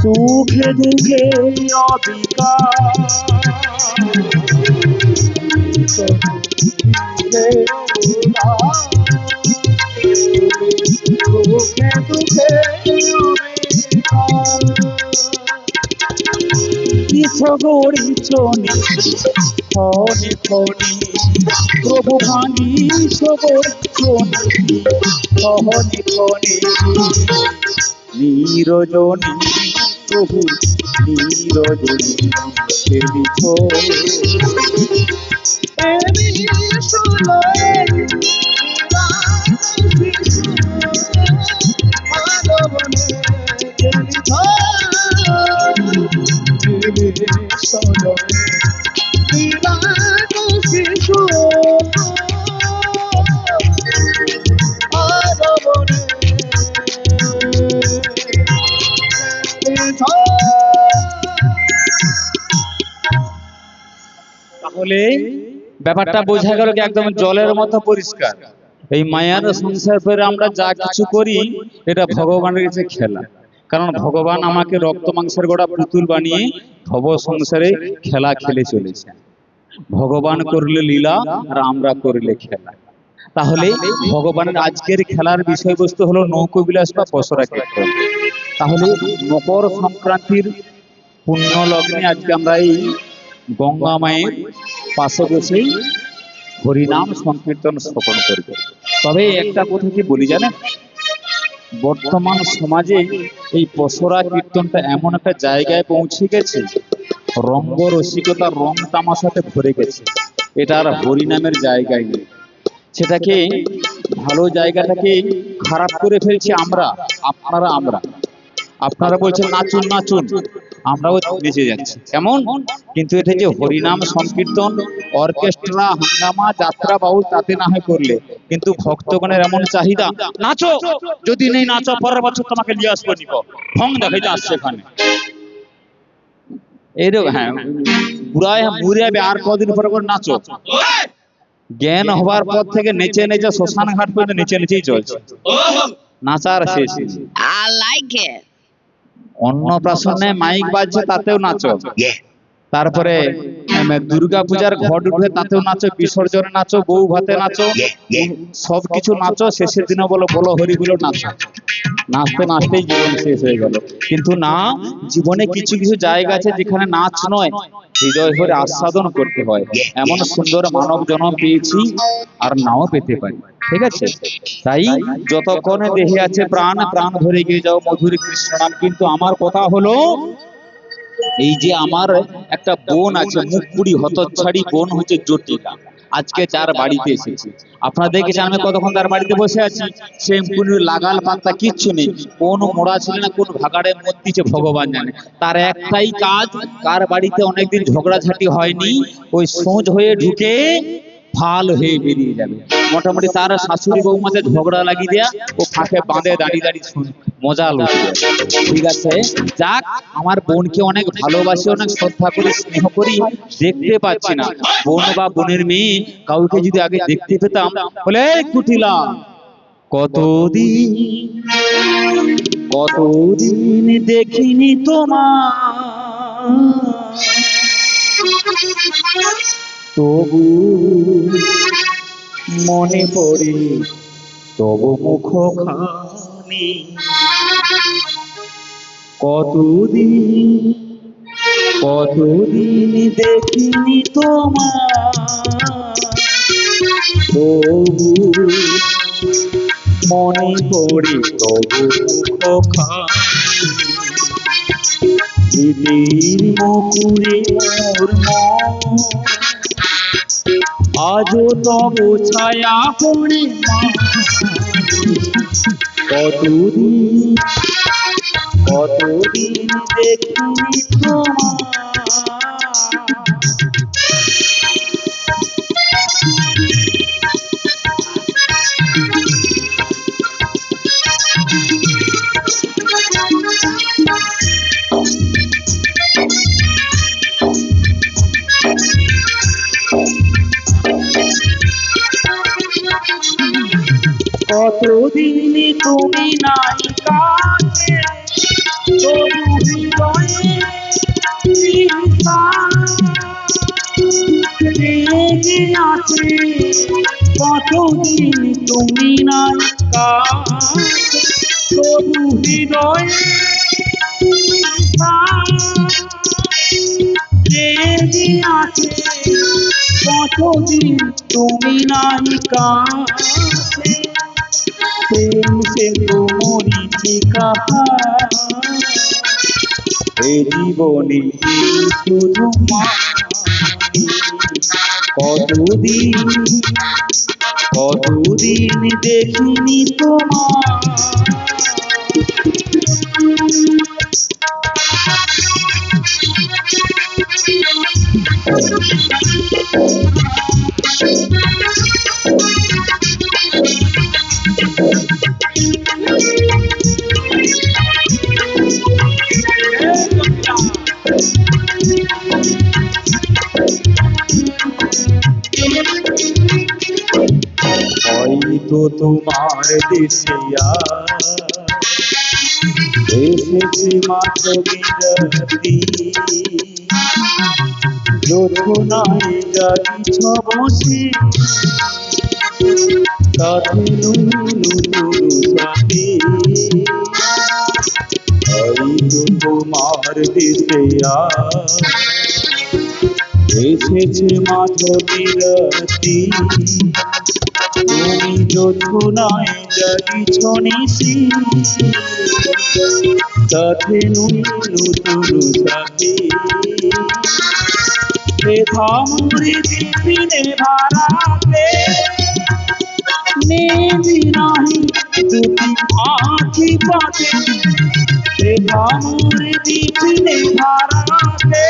S3: সুখে দুঃখে অবিকার
S2: হে উদাস দুঃখে দুঃখে
S3: কিশোরীছ ফনি ফনি প্রভু ভাঙি সগরিছ ফনি ফনি নিরজনী প্রভু নিরজনী খেলিছ
S2: এমি সুলয়ে আলোবনে গেলিছ সলয়ে বিরাট শিশু আলোবনে গেলিছ
S3: তাহলে ব্যাপারটা বোঝা গেল কি একদম জলের মতো পরিষ্কার। এই মায়ার সংসার করে আমরা যা কিছু করি এটা ভগবানের কাছে খেলা। কারণ ভগবান আমাকে রক্ত মাংসের গোড়া পুতুল বানিয়ে ভব সংসারে খেলা খেলে চলেছে। ভগবান করলে লীলা আর আমরা করলে খেলা। তাহলে ভগবানের আজকের খেলার বিষয়বস্তু হলো নৌকো বিলাস বা পসরা কীর্তন। তাহলে মকর সংক্রান্তির পুণ্য লগ্নে আজকে আমরা এই গঙ্গা মায়ের পাশে বসেই হরিনাম সংকীর্তন শ্রবণ করব। তবে একটা কথা কি বলি জানেন, বর্তমান সমাজে এই পসরা কীর্তনটা এমন একটা জায়গায় পৌঁছে গেছে, রঙ্গ রসিকতার রং তামাশাতে ভরে গেছে। এটা আর হরিনামের জায়গায় নেই। সেটাকে ভালো জায়গাটাকে খারাপ করে ফেলছি আমরা, আপনারা বলছেন নাচুন নাচুন, আমরাও নেচে যাচ্ছি কেমন। কিন্তু এটা যে হরিনাম সংকীর্তন অর্কেস্ট্রা হাঙ্গামা যাত্রা বাউল তাতে না হয় করলে, কিন্তু ভক্তগণের এমন চাহিদা নাচো, যদি নেই নাচো পরের বছর তোমাকে নিয়ে আসবো নিব, ভং দেখাইতে আসছে এখানে এরকম। হ্যাঁ, বুড়ায় বুড়ে যাবে আর কদিন পরে করে নাচো। জ্ঞান হবার পর থেকে নেচে নেচে শ্মশান ঘাট পর্যন্ত নেচে নেচেই চলছে, নাচার শেষ নেই।
S4: I like it.
S3: অন্নপ্রাশনে মাইক বাজছে তাতেও নাচো, তারপরে দুর্গা পূজার ঘট উঠে তাতেও নাচো, বিসর্জনে নাচো, বউ ভাতে নাচো, সবকিছু নাচো, শেষের দিনে বলো বলো হরি বলো নাচো। নাচতে নাচতেই জীবন শেষ হয়ে গেল। কিন্তু না, জীবনে কিছু কিছু জায়গা আছে যেখানে নাচ নয়, হৃদয় ভরে আস্বাদন করতে হয়। এমন সুন্দর মানব জন্ম পেয়েছি আর নাও পেতে পারি, ঠিক আছে। তাই যতক্ষণে দেহে আছে প্রাণ, প্রাণ ধরে গিয়ে যাও মধুর কৃষ্ণ নাম। কিন্তু আমার কথা হলো, এই যে আমার একটা বোন আছে, মুখপুরি হতচ্ছাড়ি বোন হচ্ছে জটিলা, আজকে যার বাড়িতে এসেছি। আপনারা দেখেছেন আমি কতক্ষণ তার বাড়িতে বসে আছি, সে লাগাল পাত্তা কিচ্ছু নেই, কোন মোড়া ছিল না, কোন ভাগাড়ে মত দিচ্ছে ভগবান জানে। তার একটাই কাজ, কার বাড়িতে অনেকদিন ঝগড়াঝাটি হয়নি, ওই সোজ হয়ে ঢুকে ফাল হয়ে বেরিয়ে যাবে। মোটামুটি তার শাশুড়ি বৌমাতে ঝগড়া লাগিয়ে দেয়া, ও ফাঁকে বাঁধে দাঁড়িয়ে দাঁড়িয়ে মজা লুটবে। ঠিক আছে, যাক, আমার বোনকে অনেক ভালোবাসি, অনেক শ্রদ্ধা করি, স্নেহ করি, দেখতে পাচ্ছি না। বোন বা বোনের মেয়ে কাউকে যদি আগে দেখতে পেতাম, বলে কুটিলা কতদিন কতদিন দেখিনি তোমার, তবু মনে পড়ে তবু মুখখানি। কতদিন কতদিন দেখিনি তোমার, তবু মনে পড়ে তবু মুখখানি। স্মৃতির মুকুরে মোর মন, আজও তব ছায়া পড়ে কতদিন কতদিন দেখিনি তোমার। কতদিন তুমি নাই কাছে, তবু হৃদয়ে চিন্তা লেগে আছে। কতদিন তুমি নাই কাছে, তবু হৃদয়ে চিন্তা লেগে আছে। কতদিন তুমি নাই কাছে, প্রেম সে তো মরীচিকা, এ জীবনে শুধু মানি। কতদিন কতদিন দেখিনি তোমার। হয়তো তোমার দেশে এসেছে মাত্র বিরতি, যোজনায় জাগিছ বসে, সাথে নুরু সাথে। হয়তো তোমার দেশে এসেছে মাত্র বিরতি, তুমি যোজনায় জাগিছ নিশি, সাথে নুরু সাথে। ধামরে দিনে ভাড়াতে নেই নাহি দুটি আঁখি পাতে। ধামরে দিনে ভাড়াতে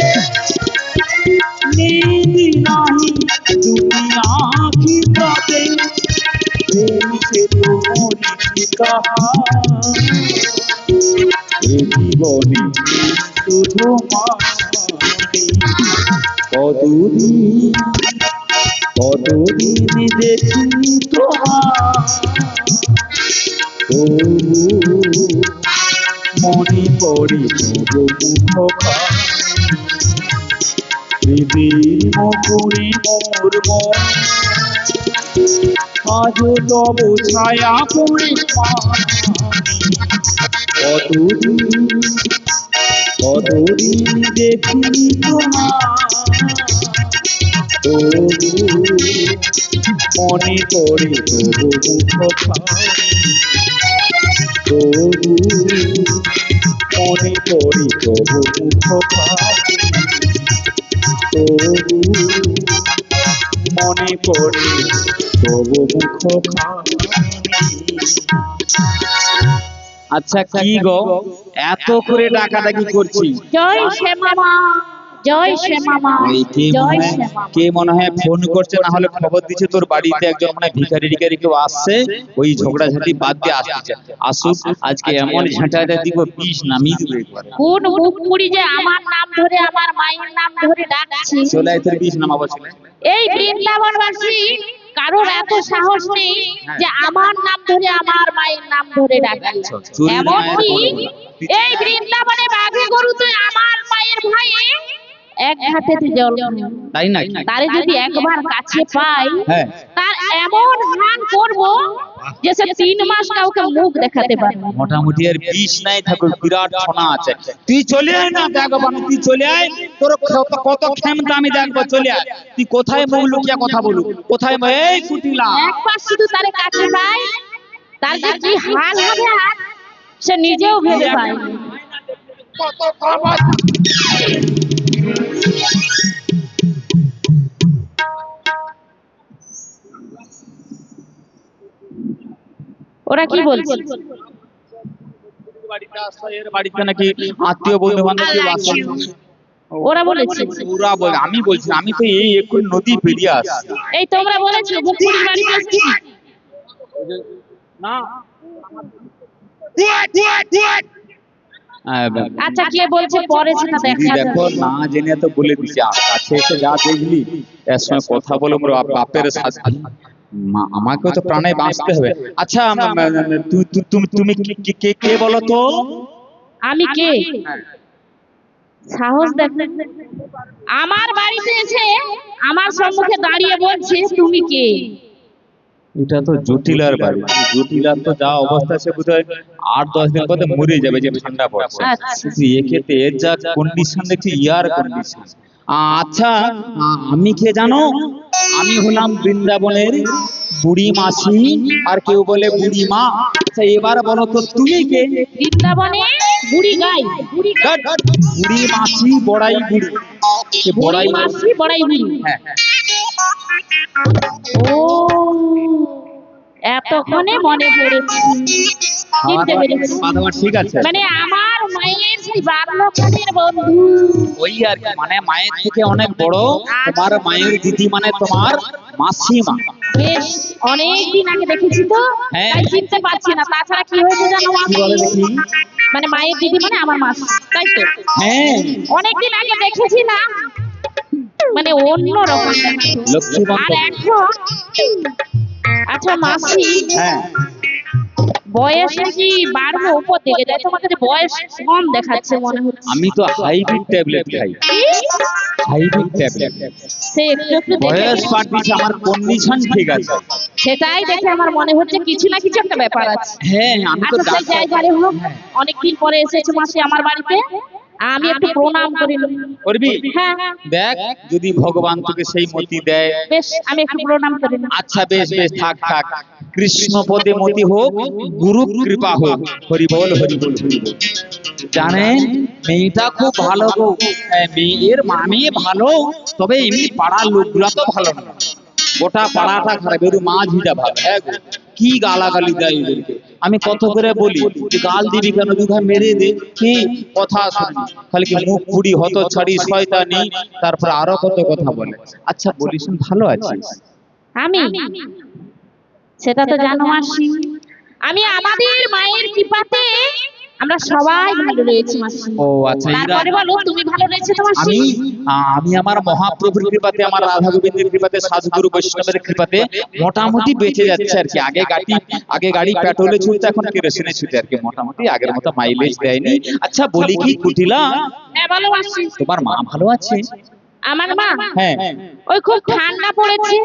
S3: নেই নাহি দুটি আঁখি পাতে। প্রেম সে তো মরীচিকা, এ জীবনে শুধু মানি। কতদিন কতদিন দেখিনি তোমার, তবু মনে পড়ে তবু মুখখানি। স্মৃতির মুকুরে মোর মন, আজও তব ছায়া পড়ে কতদিন কতদিন দেখিনি তোমার, তবু মনে পড়ে তবু মুখখানি। তবু মনে পড়ে তবু মুখখানি। তবু মনে পড়ে তবু মুখখানি। আচ্ছা কি গো, এত করে ডাকাডাকি করছি?
S4: জয় শ্যামা মা, জয় শ্যামা মা,
S3: এই
S4: জয় শ্যামা।
S3: কে মনে হয় ফোন করছে, না হলে খবর দিচ্ছে তোর বাড়িতে একজন মানে ভিখারি টিখারি কেউ আসছে, ওই ঝগড়াঝাটি বাদ দিয়ে আসছে। আসুক, আজকে এমন ঝাঁটাটা দিব, বিষ নামিয়ে দিব একবার।
S4: কোন মুখ পুরি যে আমার নাম ধরে আমার মায়ের নাম ধরে ডাকছি।
S3: চলে আয় তোর বিষ নামাবো। ছেলে
S4: এই বৃন্দাবনবাসী কারোর এত সাহস নেই যে আমার নাম ধরে আমার মায়ের নাম ধরে ডাকছে। এমনকি এই বৃন্দাবনে বাঘে গরুতে আমার মায়ের ভাই এক ঘাটেতে জল,
S3: তাই না?
S4: তারে যদি একবার কাছে পাই,
S3: হ্যাঁ,
S4: তার এমন হান করব যে সে 3 মাস কাউকে মুখ দেখাতে পারবে না।
S3: মোটামুটি আর বিষ নাই থাকুক, বিরাট সোনা আছে। তুই চলে আয় না, দেখো তুই চলে আয়, তোর কত ক্ষমতা আমি দেখবো। চলে আয়, তুই কোথায় মুখ লুকিয়ে কথা বলু, কোথায় এই কুটিলা।
S4: একবার শুধু তারে কাছে পাই, তার যে কি হাল হবে আর সে নিজেও ভেবে পায়।
S3: কত খবর।
S4: ওরা কি বলছে?
S3: বাড়িতে আসা, এর বাড়িতে নাকি আত্মীয় বন্ধু বান্ধব কেউ আসে।
S4: ওরা বলেছে?
S3: ওরা বলে, আমি বলছি আমি তো এই এখন নদী পেরিয়ে আসছি।
S4: এই তোমরা বলেছো বুকুরির বাড়িতে আসছি?
S3: না
S4: আচ্ছা কে বলছে পরে সেটা
S3: দিদি
S4: দেখা
S3: দেখো,
S4: যাবে।
S3: না জেনে তো বলে দিচ্ছি, কাছে এসে যা দেখলি এর সঙ্গে কথা বলে মোর বাপের শাস্তি। আমাকেও তো প্রাণে বাঁচতে হবে। আচ্ছা তুমি কে কে বলো তো?
S4: আমি কে? সাহস দেখো, আমার বাড়িতে এসে আমার সম্মুখে দাঁড়িয়ে বলছে তুমি কে?
S3: এটা তো জটিলার বাড়ি। জটিলার তো যা অবস্থা সে বোধহয় 8-10 দিন পরে মরে যাবে, যে ঠান্ডা পড়ছে।
S4: আচ্ছা।
S3: কিন্তু এক্ষেত্রে এর যা কন্ডিশন দেখছি, ইয়ার কন্ডিশন। আচ্ছা আমি কে জানো? আমি হলাম বৃন্দাবনের বুড়ি মাসি, আর কেউ বলে বুড়ি মা। আচ্ছা এবার বলো তো তুমি কে?
S4: বৃন্দাবনে বুড়ি গাই, বুড়ি গাই,
S3: বুড়ি মাসি বড়াই বুড়ি। সে
S4: বুড়ি
S3: বড়াই
S4: মাসি বড়াই বুড়ি।
S3: হ্যাঁ,
S4: ও এতক্ষণে মনে পড়েছে, চিনতে পেরেছি।
S3: ঠিক আছে।
S4: মানে আমার মায়ের সেই বাল্যকালের বন্ধু।
S3: ওই আর কি, মানে মায়ের থেকে অনেক বড়। তোমার মায়ের দিদি মানে তোমার মাসিমা।
S4: বেশ অনেকদিন আগে দেখেছি তো,
S3: হ্যাঁ।
S4: তাই চিনতে পারছি না। তাছাড়া কি হয়েছে জানো?
S3: কি বলে দেখি?
S4: মানে মায়ের দিদি মানে আমার মাসি, তাই তো?
S3: হ্যাঁ,
S4: অনেকদিন আগে দেখেছি না, মানে অন্য রকম দেখাতো।
S3: লক্ষ্মীবন্ত।
S4: আর এখন আচ্ছা মাসি,
S3: হ্যাঁ,
S4: বয়স নাকি বাড়বো উপর দিকে যায়, তোমাকে যে বয়স কম দেখাচ্ছে মনে হচ্ছে।
S3: আমি তো হাইব্রিড ট্যাবলেট খাই। Hybrid tablet.
S4: সে একটু একটু দেখে
S3: বয়স বাড়ছে, আমার কন্ডিশন ঠিক আছে।
S4: সেটাই দেখে আমার মনে হচ্ছে কিছু না কিছু একটা ব্যাপার আছে।
S3: হ্যাঁ, আমি তো
S4: আচ্ছা সেই জায়গায় হোক, অনেকদিন পরে এসেছে মাসি আমার বাড়িতে, আমি একটু প্রণাম করি।
S3: করবি?
S4: হ্যাঁ
S3: দেখ যদি ভগবান তোকে সেই মতি দেয়।
S4: বেশ, আমি একটু প্রণাম করি।
S3: আচ্ছা বেশ বেশ, থাক থাক। কৃষ্ণ পদে মতি হোক, গুরু কৃপা হোক। হরি বল হরি বল হরি বল। জানেন মেয়েটা খুব ভালো গো। মেয়ের মামি ভালো, তবে এমনি পাড়ার লোকগুলা তো ভালো না। গোটা পাড়াটা খারাপ, এর মাঝিটা ভালো। হ্যাঁ গো, কি গালাগালি দেয় এদেরকে। আমি কত করে বলি যে গাল দিবি কেন, দুধা মেরে দে। কি কথা শুনি, খালি কি মুখ পুড়ি হত ছাড়ি শয়তানি, তারপর আরো কত কথা বলে। আচ্ছা বলিস, ভালো আছিস?
S4: আমি সেটা তো জানো মাসি, আমি আমাদের মায়ের কৃপাতে আমরা সবাই ভালো রয়েছি মাসি।
S3: ও আচ্ছা,
S4: তারপরে বলো তুমি ভালো রয়েছে তো মাসি?
S3: আমি আমি আমার মহাপ্রভুর কৃপাতে, আমার রাধা গোবিন্দের কৃপাতে, সাধুগুরু বৈষ্ণবের কৃপাতে মোটামুটি বেঁচে যাচ্ছে আর কি। আগে গাড়ি পেট্রোলে ছুটতো, এখন কেরোসিনে ছুটে আর কি। মোটামুটি আগের মতো মাইলেজ দেয়নি। আচ্ছা বলি কি কুটিলা,
S4: হ্যাঁ বলো মাসি।
S3: তোমার মা ভালো আছে?
S4: আমার মা
S3: হ্যাঁ।
S4: ওই খুব ঠান্ডা পড়েছে,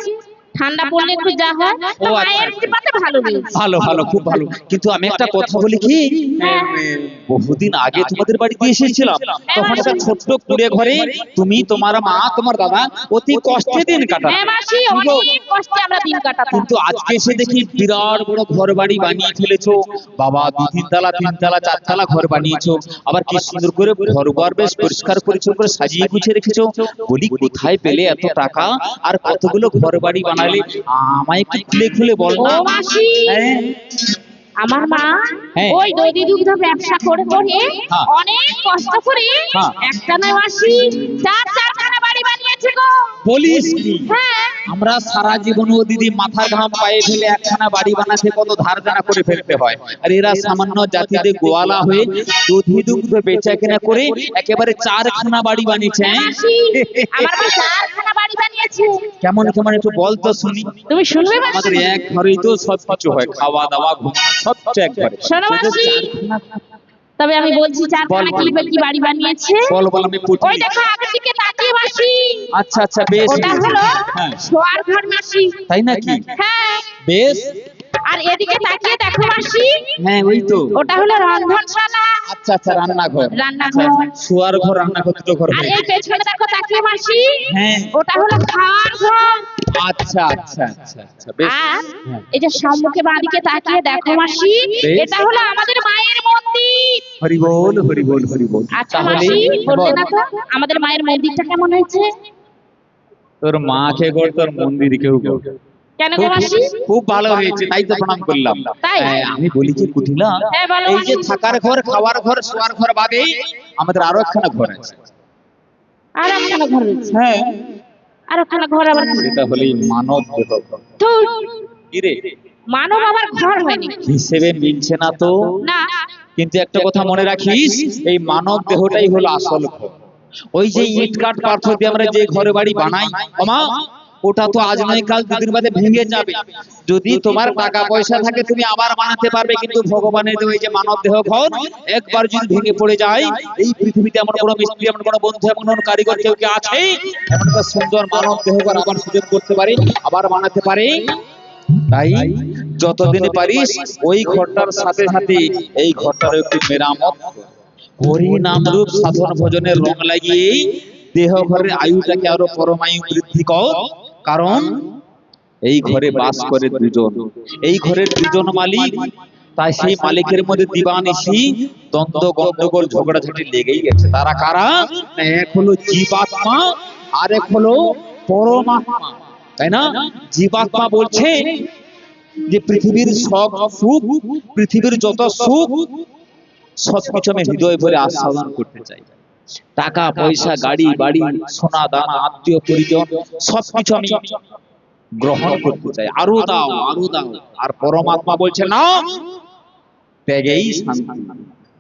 S4: ঠান্ডা পড়লে একটু যা হয়, তো
S3: ও আচ্ছা।
S4: মায়ের কৃপাতে ভালো রয়েছে।
S3: ভালো ভালো, খুব ভালো। কিন্তু আমি একটা কথা বলি কি,
S4: হ্যাঁ।
S3: বহুদিন আগে তোমাদের বাড়িতে এসেছিলাম, তখন একটা ছোট্ট কুড়ে ঘরে তুমি, তোমার মা, তোমার দাদা অতি কষ্টে দিন
S4: হ্যাঁ
S3: কাটাতে।
S4: মাসি, অনেক কষ্টে আমরা দিন কাটাতাম।
S3: কিন্তু আজকে এসে দেখি বিরাট বড় ঘর বাড়ি বানিয়ে ফেলেছো বাবা। 2-3 তলা 3 তলা 4 তলা ঘর বানিয়েছো। আবার কি সুন্দর করে ঘর বেশ পরিষ্কার পরিচ্ছন্ন করে সাজিয়ে গুছিয়ে রেখেছো। বলি কোথায় পেলে এত টাকা, আর কতগুলো ঘর বাড়ি বানালে? আমায় একটু খুলে খুলে বল
S4: ও
S3: না।
S4: মাসি,
S3: হ্যাঁ,
S4: আমার মা
S3: হ্যাঁ।
S4: ওই দধি দুগ্ধ ব্যবসা করে
S3: হ্যাঁ।
S4: অনেক কষ্ট করে
S3: হ্যাঁ।
S4: একটা নয় মাসি 4-4খানা বাড়ি বানিয়েছে গো।
S3: বলিস কি?
S4: হ্যাঁ
S3: আমরা সারা জীবন ও দিদি মাথার ঘাম পায়ে ফেলে একখানা বাড়ি বানাতে কত ধার জানা করে ফেলতে হয়, আর এরা সামান্য জাতিতে গোয়ালা হয়ে দধি দুগ্ধ বেচা কেনা করে একেবারে 4খানা বাড়ি বানিয়েছে। হ্যাঁ?
S4: মাসি, আমার মা 4খানা বাড়ি বানিয়েছে।
S3: কেমন কেমন একটু বল তো শুনি।
S4: তুমি শুনবে মাসি?
S3: আমাদের এক ঘরেই তো সব কিছু হয়, খাওয়া দাওয়া ঘুমানো সবচেয়ে একবারে।
S4: শোনো মাসি, তবে আমি বলছি 4খানা কি বাড়ি বানিয়েছে।
S3: বল বল, আমি পুটি।
S4: ওই দেখো আগের দিকে তাকিয়ে মাসি,
S3: আচ্ছা আচ্ছা বেশ
S4: ওটা
S3: বেশ।
S4: হলো
S3: হ্যাঁ।
S4: শোয়ার ঘর মাসি।
S3: তাই নাকি?
S4: হ্যাঁ
S3: বেশ।
S4: আর এদিকে তাকিয়ে দেখো মাসি,
S3: হ্যাঁ ওই তো।
S4: ওটা হলো রন্ধনশালা,
S3: আচ্ছা আচ্ছা, রান্নাঘর।
S4: রান্নাঘর।
S3: আচ্ছা, শোয়ার ঘর, রান্নাঘর, দুটো ঘর
S4: আর
S3: হয়েছে।
S4: এই পেছনে দেখো তাকিয়ে মাসি,
S3: হ্যাঁ।
S4: ওটা হলো খাওয়ার ঘর।
S3: আচ্ছা আচ্ছা আচ্ছা আচ্ছা, বেশ।
S4: আর
S3: হ্যাঁ।
S4: এই যে সম্মুখে বাঁদিকে তাকিয়ে দেখো মাসি,
S3: বেশ।
S4: এটা হলো আমাদের মায়ের মন্দির।
S3: হরি বল হরি বল হরি বল।
S4: আচ্ছা
S3: তাহলে
S4: মাসি, বললে
S3: বল,
S4: না তো আমাদের মায়ের মন্দিরটা কেমন হয়েছে?
S3: তোর মাকে গড়, তোর মন্দির কেউ গড়।
S4: কেন গো মাসি?
S3: খুব ভালো হয়েছে, তাই তো প্রণাম করলাম।
S4: তাই?
S3: আমি বলি কি কুটিলা,
S4: হ্যাঁ, বলো
S3: এই যে
S4: মাসি।
S3: থাকার ঘর, খাওয়ার ঘর, শোয়ার ঘর বাদে আমাদের আরো একখানা ঘর আছে।
S4: আর একখানা ঘর রয়েছে?
S3: হ্যাঁ,
S4: আর একখানা ঘর আবার কি?
S3: সেটা হলেই মানব দেহ।
S4: ধুর,
S3: কি রে,
S4: মানব আবার ঘর হয়নি?
S3: হিসেবে মিলছে না তো।
S4: না।
S3: কিন্তু একটা কথা মনে রাখিস, এই মানব দেহটাই হলো আসল ঘর। ওই যে ইট কাঠ পাথর দিয়ে আমরা যে ঘরে বাড়ি বানাই, ওমা, ওটা তো আজ নয় কাল দুদিন বাদে ভেঙে যাবে। যদি তোমার টাকা পয়সা থাকে তুমি আবার বানাতে পারবে, কিন্তু ভগবানের দেওয়া এই যে মানব দেহ ঘর একবার যদি ভেঙে পড়ে যায়, এই পৃথিবীতে এমন কোনো মিস্ত্রি, এমন কোনো বন্ধু, এমন কোনো কারিগর কেউ কি আছে এমন একটা সুন্দর মানব দেহ ঘর আবার সুযোগ করতে পারে, আবার বানাতে পারে? তাই যতদিন পারিস ওই ঘরটার সাথে সাথে এই ঘরটার একটু মেরামত, হরি নাম রূপ সাধন ভজনের রং লাগিয়ে দেহ ঘরের আয়ুটাকে আরো পরমায়ু বৃদ্ধি কর। কারণ এই ঘরে বাস করে দুজন, এই ঘরের দুজন মালিক, তাই সেই মালিকের মধ্যে দিবানিশি দ্বন্দ্ব গন্ডগোল ঝগড়াঝাটি লেগেই গেছে। তারা কারা? না, এক হলো জীবাত্মা আর এক হলো পরমাত্মা, তাই না? জীবাত্মা বলছে যে পৃথিবীর সব সুখ, পৃথিবীর যত সুখ সবকিছু আমি হৃদয় ভরে আস্বাদন করতে চাই। টাকা পয়সা, গাড়ি বাড়ি, সোনা দানা, আত্মীয় পরিজন সবকিছু আমি গ্রহণ করতে চাই, আরো দাও আরো দাও। আর পরমাত্মা বলছে না, ত্যাগেই শান্তি।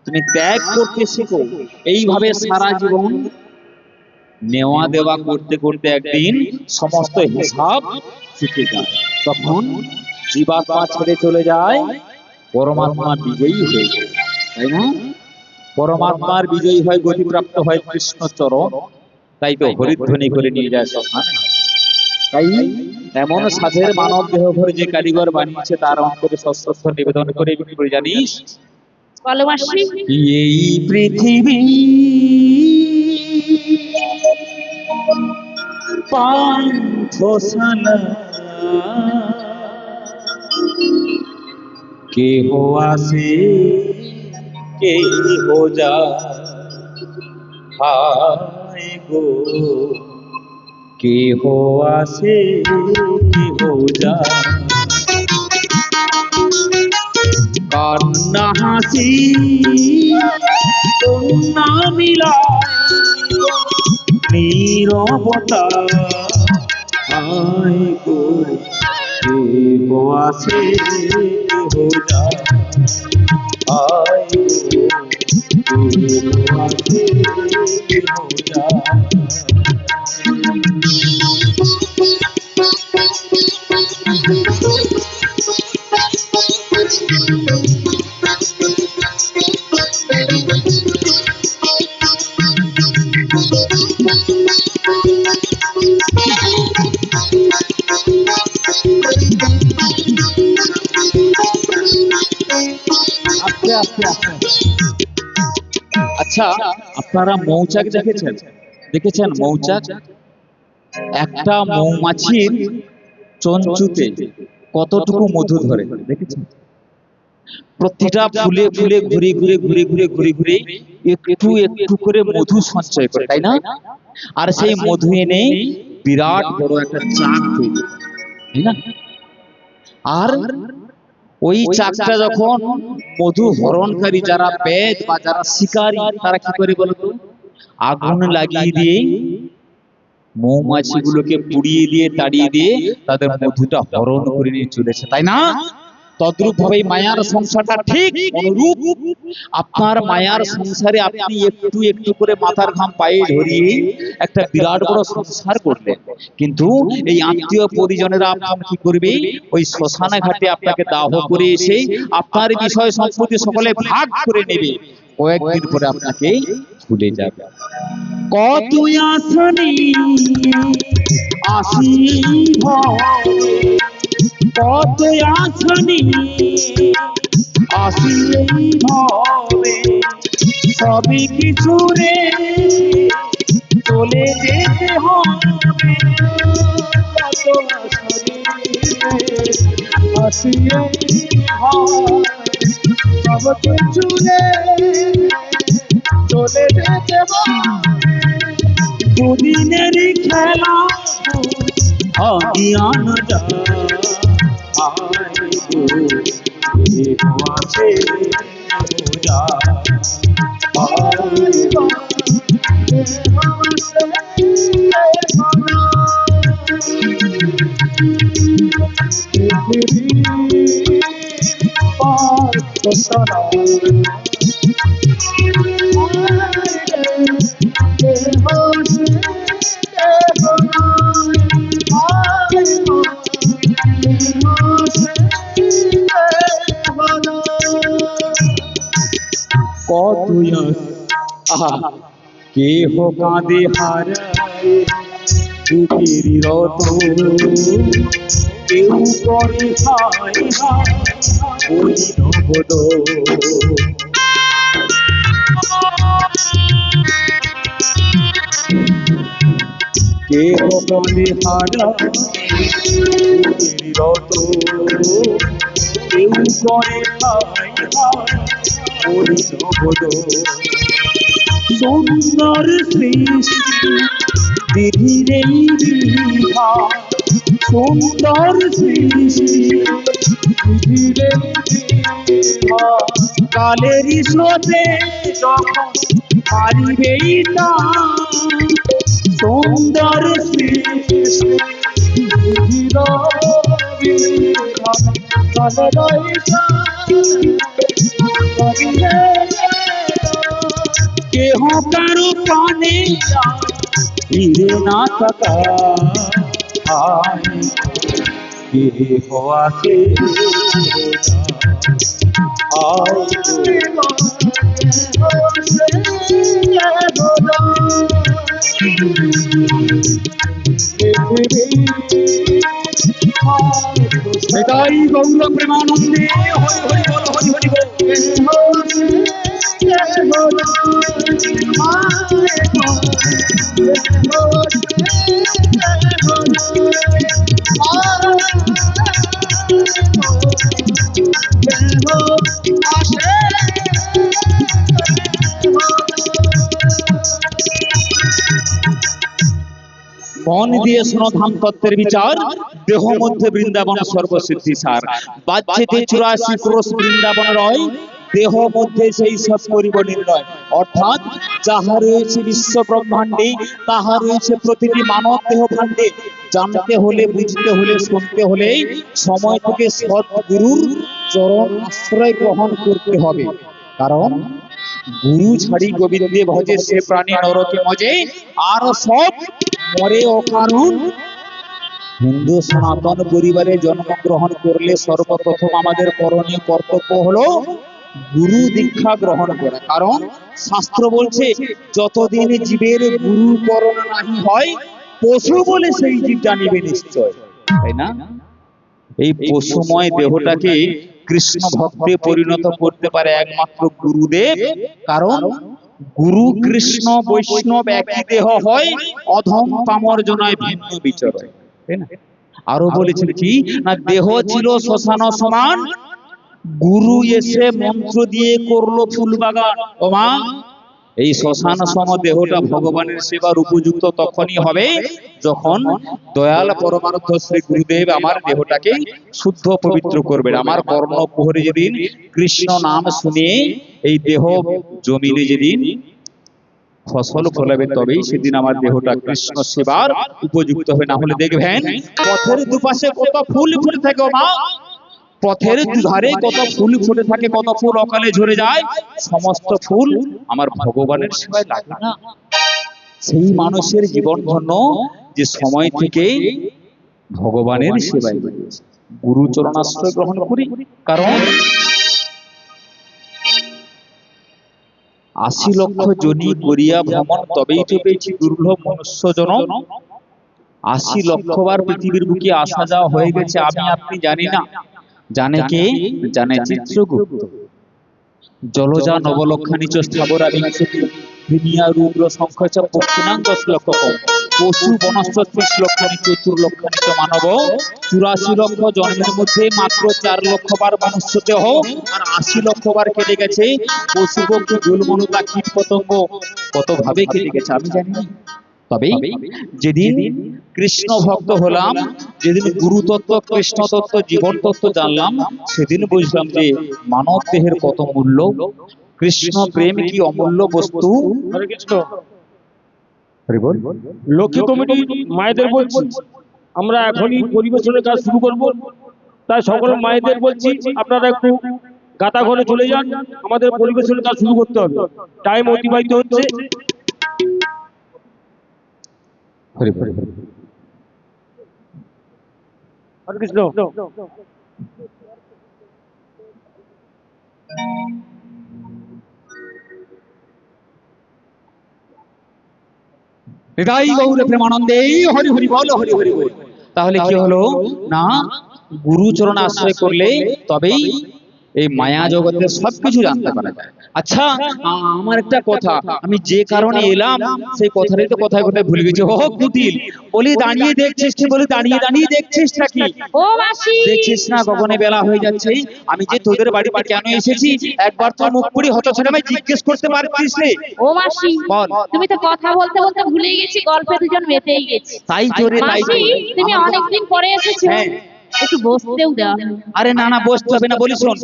S3: তুমি ত্যাগ করতে শেখো। এইভাবে সারা জীবন নেওয়া দেওয়া করতে করতে একদিন সমস্ত হিসাব শিখে যায়। তখন জীবাত্মা ছেড়ে চলে যায়, পরমাত্মা বিজয়ী হয়ে যায়, তাই না? পরমাত্মার বিজয়ী হয়, গতিপ্রাপ্ত হয় কৃষ্ণ চরণ। তাই তো হরিধ্বনি করে নিয়ে যায় শ্মশানে। তাই এমন সাধের মানব দেহ ঘরে যে কারিগর বানিয়েছে তার অন্তরে সশ্রদ্ধ নিবেদন করে জানিস,
S4: বলো মাসি।
S3: এই পৃথিবী পান্থশালা, কেহ আসে কেহ যায়, হায় গো কেহ আসে কেহ যায়, কান্না হাসি কন্যা মিলায় নীরবতা, হায় গো কেহ আসে কেহ যায়, হায় গো কেহ আসে কেহ যায়। আচ্ছা, আপনারা মৌচাক দেখেছেন? দেখেছেন মৌচাক? একটা মৌমাছির চঞ্চুতে কতটুকু মধু ধরে দেখেছেন? প্রতিটা ফুলে ফুলে ঘুরে ঘুরে ঘুরে ঘুরে ঘুরে ঘুরে একটু একটু করে মধু সঞ্চয় করে, তাই না? আর সেই মধু এনে বিরাট বড় একটা চাক তৈরি, তাই না? আর ওই চাকটা যখন মধু হরণকারী যারা পেট বা যারা শিকারী তারা কি করে বলতো, আগুন লাগিয়ে দিয়ে মৌমাছিগুলোকে পুড়িয়ে দিয়ে তাড়িয়ে দিয়ে তাদের মধুটা হরণ করে নিয়ে চলেছে, তাই না? তদ্রূপ ভাবে মায়ার সংসারটা ঠিক অনুরূপ। আপনার মায়ার সংসারে আপনি একটু একটু করে মাথার ঘাম পায়ে ধরিয়ে একটা বিরাট বড় সংসার করলেন, কিন্তু এই আত্মীয় পরিজনেরা আপনার কি করবে? ওই শ্মশান ঘাটে আপনাকে দাহ করে এসে আপনার বিষয় সম্পত্তি সকলে ভাগ করে নেবে, কয়েকদিন পরে আপনাকে ভুলে যাবে। কত আশা নিয়ে আসি কত আসনি আসি এই ভাবে সবই কিছু রে চলে যেতে হবে
S2: কত আসনি আসিয়ে সব কিছু চলে যেতে
S3: দুদিনের খেলা অজ্ঞান আছে যা কত কেহ কাঁদে হারায় বুকের রত কেউ করে হায় হায় ওই নবদ কেহ কাঁদে হারায় বুকের রত কেউ করে হায় হায় ওই নবদ সুন্দর সৃষ্টি বিধিরে বিধা সুন্দর সৃষ্টি বিধিরে বিধা কালেরই স্রোতে যখন পারিবেই তা সুন্দর সৃষ্টি বিধির বিধা কেহ কারো প্রাণে ফিরে না থাকা কেহ আসে সেটাই গৌর প্রেমানন্দে হরি হরি বল হরি হরি বল মন দিয়ে শোনো ধাম তত্ত্বের বিচার দেহ মধ্যে বৃন্দাবন সর্বসিদ্ধি সার বাহ্যেতে 84 ক্রোশ বৃন্দাবন রয় দেহ মধ্যে সেই সব করিব নির্ণয় অর্থাৎ যাহা রয়েছে বিশ্ব ব্রহ্মাণ্ডে তাহা রয়েছে প্রতিটি মানব দেহ ভাণ্ডে জানতে হলে বুঝতে হলে শুনতে হলে সময় থেকে সদ্গুরুর চরণ আশ্রয় গ্রহণ করতে হবে কারণ গুরু ছাড়ি গোবিন্দে ভজে সে প্রাণী নরকে মজে আর সব মরে অকারণ হিন্দু সনাতন পরিবারে জন্মগ্রহণ করলে সর্বপ্রথম আমাদের করণীয় কর্তব্য হলো গুরু দীক্ষা গ্রহণ করা কারণ শাস্ত্র বলছে যতদিন জীবের গুরুকরণ নাহি হয় পশু বলে সেই জীব জানিবে নিশ্চয় তাই না এই পশুময় দেহটাকে কৃষ্ণ ভক্তে পরিণত করতে পারে একমাত্র গুরুদেব কারণ গুরু কৃষ্ণ বৈষ্ণব একই দেহ হয় অধম পামর জনায় ভিন্ন বিচরণ তাই না আরো বলেছেন কি না দেহ ছিল শ্মশান সমান গুরু এসে মন্ত্র দিয়ে করলো ফুল বাগান ও মা এই শ্মশান সম দেহটা ভগবানের সেবার উপযুক্ত তখনই হবে যখন দয়াল পরমার্থ শ্রী গুরুদেব আমার দেহটাকে শুদ্ধ পবিত্র করবেন আমার কর্ণকুহরে যেদিন কৃষ্ণ নাম শুনে এই দেহ জমিনে যেদিন ফসল ফলাবে তবেই সেদিন আমার দেহটা কৃষ্ণ সেবার উপযুক্ত হবে না হলে দেখবেন পথের দুপাশে কত ফুল ফুটে থাকে মা পথের দুধারে কত ফুল ফুটে থাকে কত ফুল অকালে ঝরে যায় সমস্ত ফুল আমার ভগবানের সেবায় লাগে না সেই মানুষের জীবন ধন্য যে সময় থেকে ভগবানের সেবায় লাগিয়েছে গুরু চরণাশ্রয় গ্রহণ করি কারণ 80 লক্ষ জনি করিয়া ভ্রমণ তবেই তো পেয়েছি দুর্লভ মনুষ্য জনম 80 লক্ষবার পৃথিবীর বুকে আসা যাওয়া হয়ে গেছে, আমি আপনি জানি না। জানে কে? জানে চিত্রগুপ্ত। জলজা নবলক্ষানিচ স্থাবরা বিংশতি ক্রিমিয়া রুদ্র সংখ্যা চ পক্ষিণাং 10 লক্ষ পশু বনশ্চ 30 লক্ষানিচ চতুর্লক্ষানিচ মানব। 84 লক্ষ জন্মের মধ্যে মাত্র 4 লক্ষবার মনুষ্য দেহ আর 80 লক্ষবার কেটে গেছে পশু পক্ষী গুলমনুতা কীট পতঙ্গ, কত ভাবে কেটে গেছে আমি জানি না। তবে যেদিন কৃষ্ণ ভক্ত হলাম, যেদিন গুরু তত্ত্ব, কৃষ্ণ তত্ত্ব, জীবন তত্ত্ব জানলাম, সেদিন বুঝলাম যে মানব দেহের কত মূল্য, কৃষ্ণ প্রেম কি অমূল্য বস্তু।
S5: হরে কৃষ্ণ। লক্ষ্মী কমিটি মায়েদের বলছি, আমরা এখনই পরিবেশনের কাজ শুরু করব, তাই সকল মায়েদের বলছি আপনারা একটু গাতা ঘরে চলে যান, আমাদের পরিবেশনের কাজ শুরু করতে হবে, টাইম অতিবাহিত হচ্ছে।
S3: হরি বল।
S5: হরে কৃষ্ণ।
S3: হৃদয় গৌর প্রেমানন্দে হরি হরি বল, হরি হরি বল। তাহলে কি হলো না, গুরুচরণ আশ্রয় করলে তবেই এই মায়া জগতের সবকিছু জানতে পারা যায়। আচ্ছা, আমার একটা কথা, আমি যে কারণে এলাম সেই কথাটাই তো কথায় কথায় ভুলে গেছি। ও কুটিল, বলি দাঁড়িয়ে দেখছিস কি? বলি দাঁড়িয়ে দাঁড়িয়ে দেখছিস নাকি?
S4: ও মাসি,
S3: দেখছিস না গগনে বেলা হয়ে যাচ্ছে? আমি যে তোদের বাড়িতে কেন এসেছি একবার তো মুখ পুরি হতছাড়া আমায় জিজ্ঞেস করতে পারতিস রে?
S4: ও মাসি,
S3: বল।
S4: তুমি তো কথা বলতে বলতে ভুলেই গেছি, গল্পে দুজন মেতেই গেছি।
S3: তাই তো রে, তাই তো।
S4: মাসি, তুমি অনেকদিন পরে এসেছো,
S3: হ্যাঁ।
S4: একটু বসতেও দেওয়া হয়নি।
S3: আরে না না, বসতে হবে না। বলি শোন,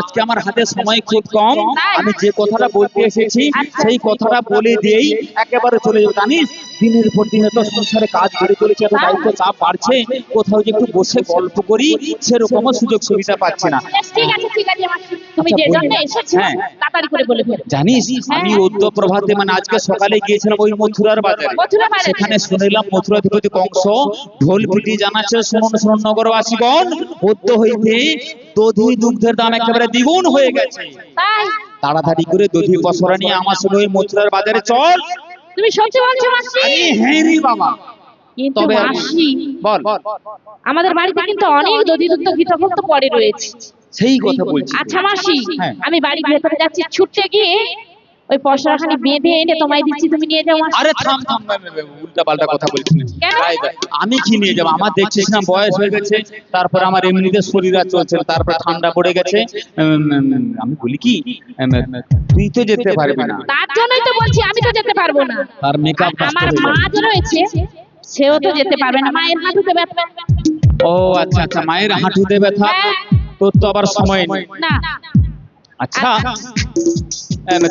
S3: আজকে আমার হাতে সময় খুব কম, আমি যে কথাটা বলতে এসেছি সেই কথাটা বলে দিয়েই একেবারে চলে যাবো। জানিস দিনের পর দিন তো সংসারে কাজ বেড়ে চলেছে, এত দায়িত্ব চাপ বাড়ছে, কোথাও যে একটু বসে গল্প করি সেরকমও সুযোগ সুবিধা পাচ্ছি না।
S4: বেশ, ঠিক আছে ঠিক আছে মাসি, তুমি যে জন্য এসেছো
S3: হ্যাঁ।
S4: তাড়াতাড়ি করে বলে ফেলো।
S3: জানিস আমি অদ্য প্রভাতে মানে আজকে সকালে গিয়েছিলাম ওই মথুরার বাজারে।
S4: মথুরা বাজারে?
S3: সেখানে শুনিলাম মথুরাধিপতি কংস ঢোল পিটি জানাচ্ছে, শুনুন শুনুন নগরবাসীগণ, অদ্য হইতে দধি দুগ্ধের দাম একেবারে দ্বিগুণ হয়ে গেছে।
S4: তাই?
S3: তাড়াতাড়ি করে দধি পসরা নিয়ে আমার সঙ্গে ওই মথুরার বাজারে চল।
S4: তুমি সত্যি বলছো মাসি?
S3: আরে হ্যাঁ রে বাবা।
S4: কিন্তু
S3: তবে
S4: মাসি,
S3: বল।
S4: আমাদের বাড়িতে কিন্তু অনেক দধিযুক্ত ঘৃতভক্ত পড়ে রয়েছে।
S3: সেই কথা বলছি।
S4: আচ্ছা মাসি,
S3: হ্যাঁ।
S4: আমি বাড়ির ভেতরে যাচ্ছি, ছুটতে গিয়ে ওই পসরাখানি বেঁধে এনে তোমায় দিচ্ছি, তুমি নিয়ে যাও মাসি।
S3: আরে থাম থাম, উল্টা পাল্টা কথা বলছিস।
S4: কেন?
S3: আমি কি নিয়ে যাবো? আমার দেখছিস না বয়স হয়ে গেছে, তারপর আমার এমনিতে শরীর আর চলছে না, তারপর ঠান্ডা পড়ে গেছে। আমি বলি কি, তুই তো যেতে পারবি না।
S4: তার জন্যই তো বলছি আমি তো যেতে পারবো না।
S3: আর মেকআপ
S4: আর আমার মা যে রয়েছে সেও তো যেতে পারবে না, মায়ের হাঁটুতে ব্যথা।
S3: ও আচ্ছা আচ্ছা, মায়ের হাঁটুতে ব্যথা,
S4: হ্যাঁ।
S3: তোর তো আবার সময় নেই।
S4: না,
S3: আচ্ছা,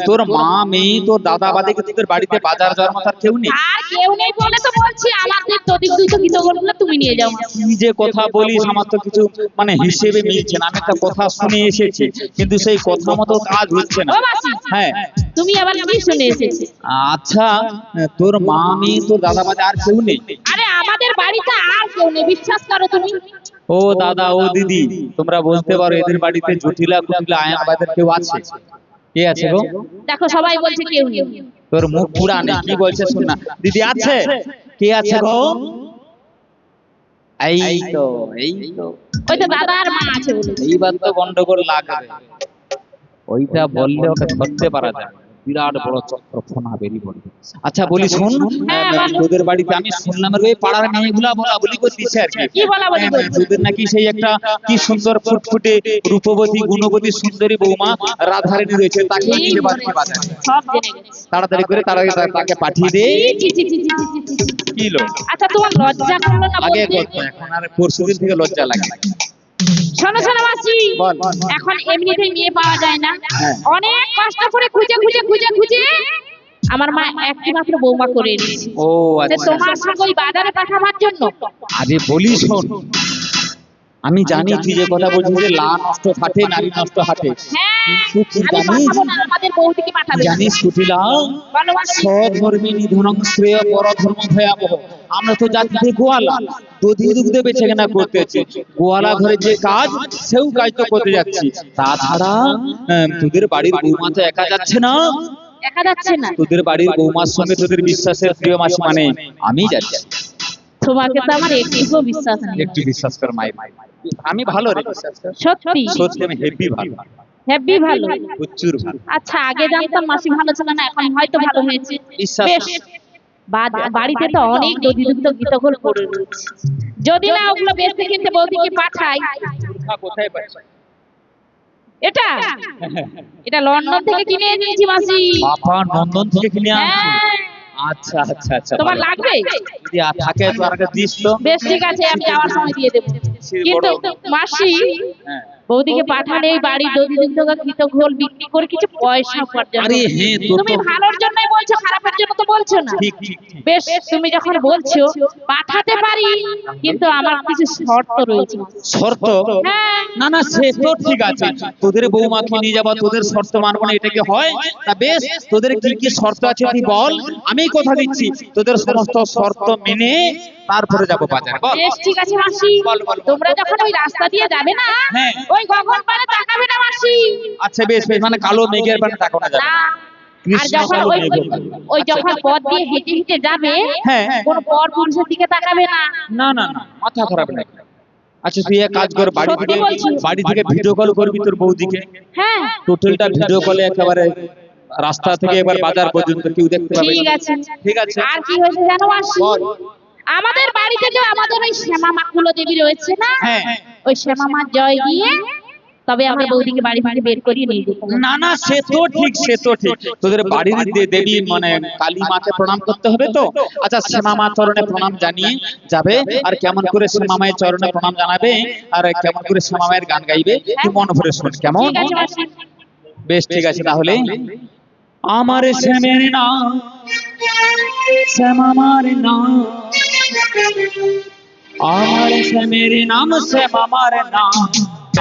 S3: তোর মা মেয়ে তোর দাদা বাদে কি তোদের বাড়িতে বাজার যাওয়ার মতো আর কেউ নেই?
S4: আর কেউ নেই বলে তো বলছি আমাদের দধিযুক্ত ঘৃতগুলো তুমি নিয়ে যাও মাসি।
S3: তুই যে কথা বলিস আমার তো কিছু মানে হিসেবে মিলছে না। আমি একটা কথা শুনে এসেছি, কিন্তু সেই কথা মতো কাজ হচ্ছে না।
S4: ও মাসি,
S3: হ্যাঁ।
S4: তুমি আবার কি শুনে এসেছো?
S3: আচ্ছা, তোর মা মেয়ে তোর দাদা বাদে আর কেউ নেই?
S4: আরে আমাদের বাড়িতে আর কেউ নেই, বিশ্বাস করো তুমি।
S3: ও দাদা ও দিদি, তোমরা বলতে পারো এদের বাড়িতে জটিলা কুটিলা আয়ান বাদের কেউ আছে? কে আছে গো?
S4: দেখো সবাই বলছে কেউ নেই।
S3: তোর মুখ পুরা নেই, কি বলছে শোন না। দিদি আছে? কে আছে গো? এই তো এই তো,
S4: ওই তো দাদা আর মা আছে বলেছে।
S3: এইবার তো গন্ডগোল লাগবে। ওইটা বললে ওকে ধরতে পারা যায়, বিরাট বড় চক্র ফোনা বেরিয়ে পড়বে। আচ্ছা বলি শোন, তোদের বাড়িতে আমি শুনলাম ওই পাড়ার মেয়েগুলা বলা বলি করতেছে আর কি।
S4: কি বলাবলি করছে?
S3: তোদের নাকি সেই একটা কি সুন্দর ফুটফুটে রূপবতী গুণবতী সুন্দরী বৌমা রাধারানী রয়েছে, তাকে নিয়ে বাড়িতে বাজারে।
S4: সব জেনে গেছে।
S3: তাড়াতাড়ি করে তাকে পাঠিয়ে দে।
S4: ছি, ছি, ছি, ছি, ছি, ছি, ছি।
S3: কি লো?
S4: আচ্ছা তোমার লজ্জা করলো না
S3: আগে
S4: বলতে?
S3: করতো, এখন আর পরশুদিন থেকে লজ্জা লাগে।
S4: শোনো শোনো মাসি,
S3: বল।
S4: এখন এমনিতেই মেয়ে পাওয়া যায় না,
S3: হ্যাঁ।
S4: অনেক কষ্ট করে খুঁজে খুঁজে খুঁজে খুঁজে আমার মা একটি মাত্র বৌমা করে এনেছে।
S3: ও
S4: সে
S3: আচ্ছা।
S4: তোমার সঙ্গে ওই বাজারে পাঠাবার জন্য।
S3: আরে বলি শোন, আমি জানি তুই যে কথা বলছিস যে লা নষ্ট হাটে নারী নষ্ট হাটে,
S4: হ্যাঁ,
S3: কিন্তু তুই
S4: আমি
S3: জানিস,
S4: পাঠাবো না, আমাদের বৌদিকে পাঠাবে।
S3: জানিস কুটিলা,
S4: বলো মাসি।
S3: স্বধর্মী নিধনং শ্রেয় পরধর্ম ভয়াবহ। আমরা তো জাতিতে গোয়ালা, দধি দুগ্ধে বেছে কেনা করতেছি, গোয়ালা ঘরে যে কাজ সেও কাজ তো করতে যাচ্ছি। তাছাড়া তোদের বাড়ির বৌমা তো একা যাচ্ছে না,
S4: দেখা যাচ্ছে না।
S3: তোদের বাড়ির বৌমার সঙ্গে তোদের বিশ্বাসের প্রিয় মাসি মানে আমি যাচ্ছি।
S4: তোমাকে তো আমার একটু বিশ্বাস নেই।
S3: একটু বিশ্বাস কর মাই, আমি ভালো রে, বিশ্বাস কর।
S4: সত্যি
S3: সত্যি আমি হেভি ভালো,
S4: হেভি ভালো।
S3: প্রচুর ভালো।
S4: আচ্ছা, আগে জানতাম মাসি ভালো ছিল না, এখন হয়তো ভালো হয়েছে।
S3: বিশ্বাস
S4: বেশ, বাড়িতে তো অনেক দধিযুক্ত গীতগোল পড়ে রয়েছে, যদি না ওগুলো বেচতে কিনতে বৌদিকে পাঠাই।
S3: কোথায় পাচ্ছি?
S4: এটা এটা লন্ডন থেকে কিনে এনেছি মাসি।
S3: বাবা নন্দন থেকে কিনে আনছো?
S4: হ্যাঁ,
S3: আচ্ছা আচ্ছা আচ্ছা,
S4: তোমার
S3: ভালো।
S4: লাগবে?
S3: যদি থাকে তো আমাকে দিস তো।
S4: বেশ ঠিক আছে, আমি যাওয়ার সময় দিয়ে দেবো। কিন্তু মাসি,
S3: হ্যাঁ।
S4: বৌদিকে পাঠালে এই বাড়ির দধিযুক্ত গীতগোল বিক্রি করে কিছু পয়সা উপার্জন
S3: আরে
S4: করবে।
S3: হ্যাঁ, তো
S4: তুমি ভালোর জন্যই বলছো, খারাপের জন্য তো বলছো না।
S3: ঠিক ঠিক ঠিক।
S4: বেশ, তুমি যখন বলছো পাঠাতে পারি, কিন্তু আমার কিছু শর্ত রয়েছে।
S3: শর্ত?
S4: হ্যাঁ,
S3: না না, সে তো ঠিক আছে, তোদের বৌমাকে নিয়ে যাবা, তোদের শর্ত মানবো না, এটা কি হয়? তা বেশ, তোদের কি কি শর্ত আছে তুই বল, আমি কথা দিচ্ছি তোদের সমস্ত শর্ত মেনে তারপরে যাবো বাজারে। বল।
S4: বেশ ঠিক আছে মাসি,
S3: বল, বল।
S4: তোমরা যখন ওই রাস্তা দিয়ে যাবে না,
S3: হ্যাঁ।
S4: ওই গগন পানে তাকাবে না মাসি।
S3: আচ্ছা বেশ বেশ, মানে কালো মেঘের পানে তাকানো যাবে
S4: না,
S3: না।
S4: আর
S3: কৃষ্ণ
S4: যখন
S3: কালো
S4: ওই
S3: মেঘের পানে।
S4: ওই যখন পথ দিয়ে হেঁটে হেঁটে যাবে,
S3: হ্যাঁ।
S4: কোন পর পুরুষের দিকে তাকাবে না।
S3: না না না, মাথা খারাপ নাকি? আচ্ছা তুই এক কাজ কর,
S4: সত্যি বলছি।
S3: বাড়ি থেকে ভিডিও কল করবি তোর বৌদিকে,
S4: হ্যাঁ,
S3: টোটালটা ভিডিও কলে একেবারে রাস্তা থেকে এবার বাজার পর্যন্ত কেউ দেখতে পাবে।
S4: ঠিক আছে।
S3: ঠিক আছে।
S4: আর কি হয়েছে জানো মাসি,
S3: বল।
S4: আমাদের বাড়িতে যে আমাদের ওই শ্যামা মাকুলো দেবী রয়েছে না,
S3: হ্যাঁ।
S4: ওই শ্যামা মার জয় দিয়ে তবে আমার বৌদিকে বাড়ি থেকে বের করিয়ে নিয়ে যেতে হবে।
S3: না না, সে তো ঠিক, সে তো ঠিক, তোদের বাড়ির দেবী মানে কালী মাকে প্রণাম করতে হবে তো। আচ্ছা, শ্যামা মা চরণে প্রণাম জানিয়ে যাবে, আর কেমন করে শ্যামা মায়ের চরণে প্রণাম জানাবে আর কেমন করে শ্যামা মায়ের গান গাইবে তুই মন ভরে শোন, কেমন?
S4: ঠিক আছে মাসি।
S3: বেশ ঠিক আছে, তাহলে আমার শ্যামের নাম শ্যামা মার নাম, আমার শ্যামের নাম শ্যামা মার নাম,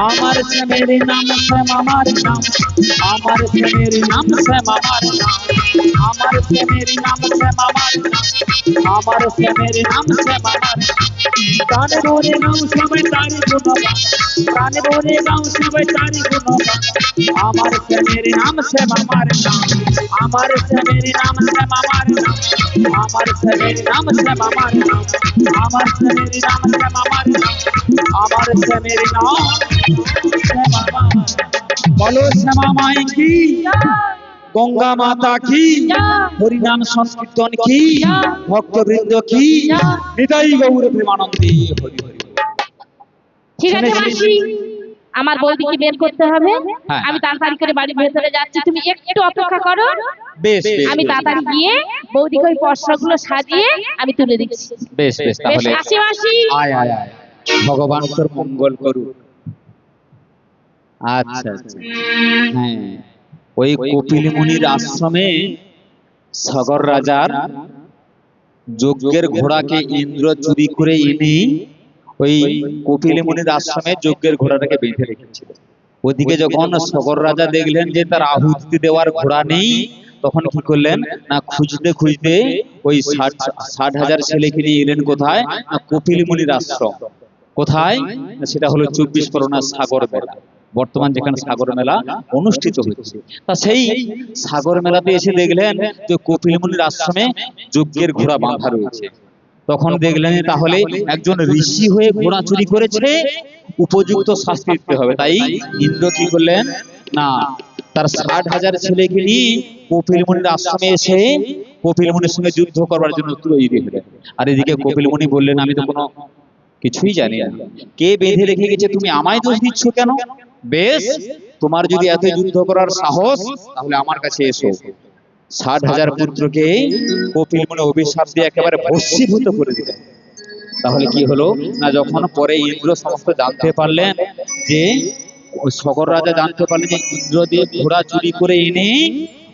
S3: আমার শ্যামের নাম শ্যামা মার নাম, আমার শ্যামের নাম শ্যামা মার নাম, আমার শ্যামের নাম শ্যামা মার নাম, আমার শ্যামের নাম শ্যামা মার নাম। প্রাণ ভরে নাম সবাই তারি গুণগান, প্রাণ ভরে নাম সবাই তারি গুণগান, আমার শ্যামের নাম শ্যামা মার নাম, আমার শ্যামের নাম শ্যামা মার নাম, আমার শ্যামের নাম শ্যামা মার নাম, আমার শ্যামের নাম শ্যামা মার নাম, আমার শ্যামের নাম শ্যামা মার। বলো শ্যামা মাই কি, গঙ্গা মাতা কি, হরিনাম সংকীর্তন কি, ভক্তবৃন্দ কি, হৃদয় গৌর প্রেমানন্দে হরি হরি।
S4: ঠিক আছে মাসি, আমার বৌদিকে বের করতে হবে।
S3: হ্যাঁ।
S4: আমি তাড়াতাড়ি করে বাড়ির ভেতরে যাচ্ছি, তুমি একটু অপেক্ষা করো।
S3: বেশ বেশ
S4: আমি তাড়াতাড়ি গিয়ে বৌদিকে ওই পশরাগুলো সাজিয়ে আমি তুলে দিচ্ছি।
S3: বেশ বেশ,
S4: বেশ,
S3: তাহলে
S4: আসি মাসি।
S3: আয় আয় আয়, ভগবান তোর মঙ্গল করুক। আচ্ছা আচ্ছা, হ্যাঁ, ওই কপিল মুনির আশ্রমে সগর রাজার যজ্ঞের ঘোড়াকে ইন্দ্র চুরি করে এনে ওই কপিল মুনির আশ্রমে যজ্ঞের ঘোড়াটাকে বেঁধে রেখেছিল। ওদিকে যখন সগর রাজা দেখলেন যে তার আহুতি দেওয়ার ঘোড়া নেই, তখন কি করলেন না, খুঁজতে খুঁজতে ওই 60,000 ছেলেকে নিয়ে এলেন কোথায় না, কপিল মুনির আশ্রম। কোথায় না, সেটা হলো 24 পরগনার সাগর মেলা, বর্তমান যেখানে সাগর মেলা অনুষ্ঠিত হচ্ছে। তা সেই সাগর মেলাতে এসে দেখলেন যে কপিল মুনির আশ্রমে যজ্ঞের ঘোড়া বাঁধা রয়েছে। তখন দেখলেন তাহলে একজন ঋষি হয়ে ঘোড়া চুরি করেছে, উপযুক্ত শাস্তি দিতে হবে। তাই ইন্দ্র কি করলেন না, তার 60,000 ছেলেকে নিয়ে কপিল মুনির আশ্রমে এসে কপিল মুনির সঙ্গে যুদ্ধ করবার জন্য তৈরি হলেন। আর এদিকে কপিল মুনি বললেন, আমি তো কোনো কিছুই জানি না, কে বেঁধে রেখে গেছে, তুমি আমায় দোষ দিচ্ছ কেন? বেশ, তোমার যদি এত যুদ্ধ করার সাহস, তাহলে আমার কাছে এসো। 60,000 পুত্রকে কপিল মুনি অভিশাপ দিয়ে একেবারে ভস্মীভূত করে দিলেন। তাহলে কি হলো না, যখন পরে ইন্দ্র সমস্ত জানতে পারলেন যে ওই সগর রাজা জানতে পারলেন যে ইন্দ্রদেব ঘোড়া চুরি করে এনে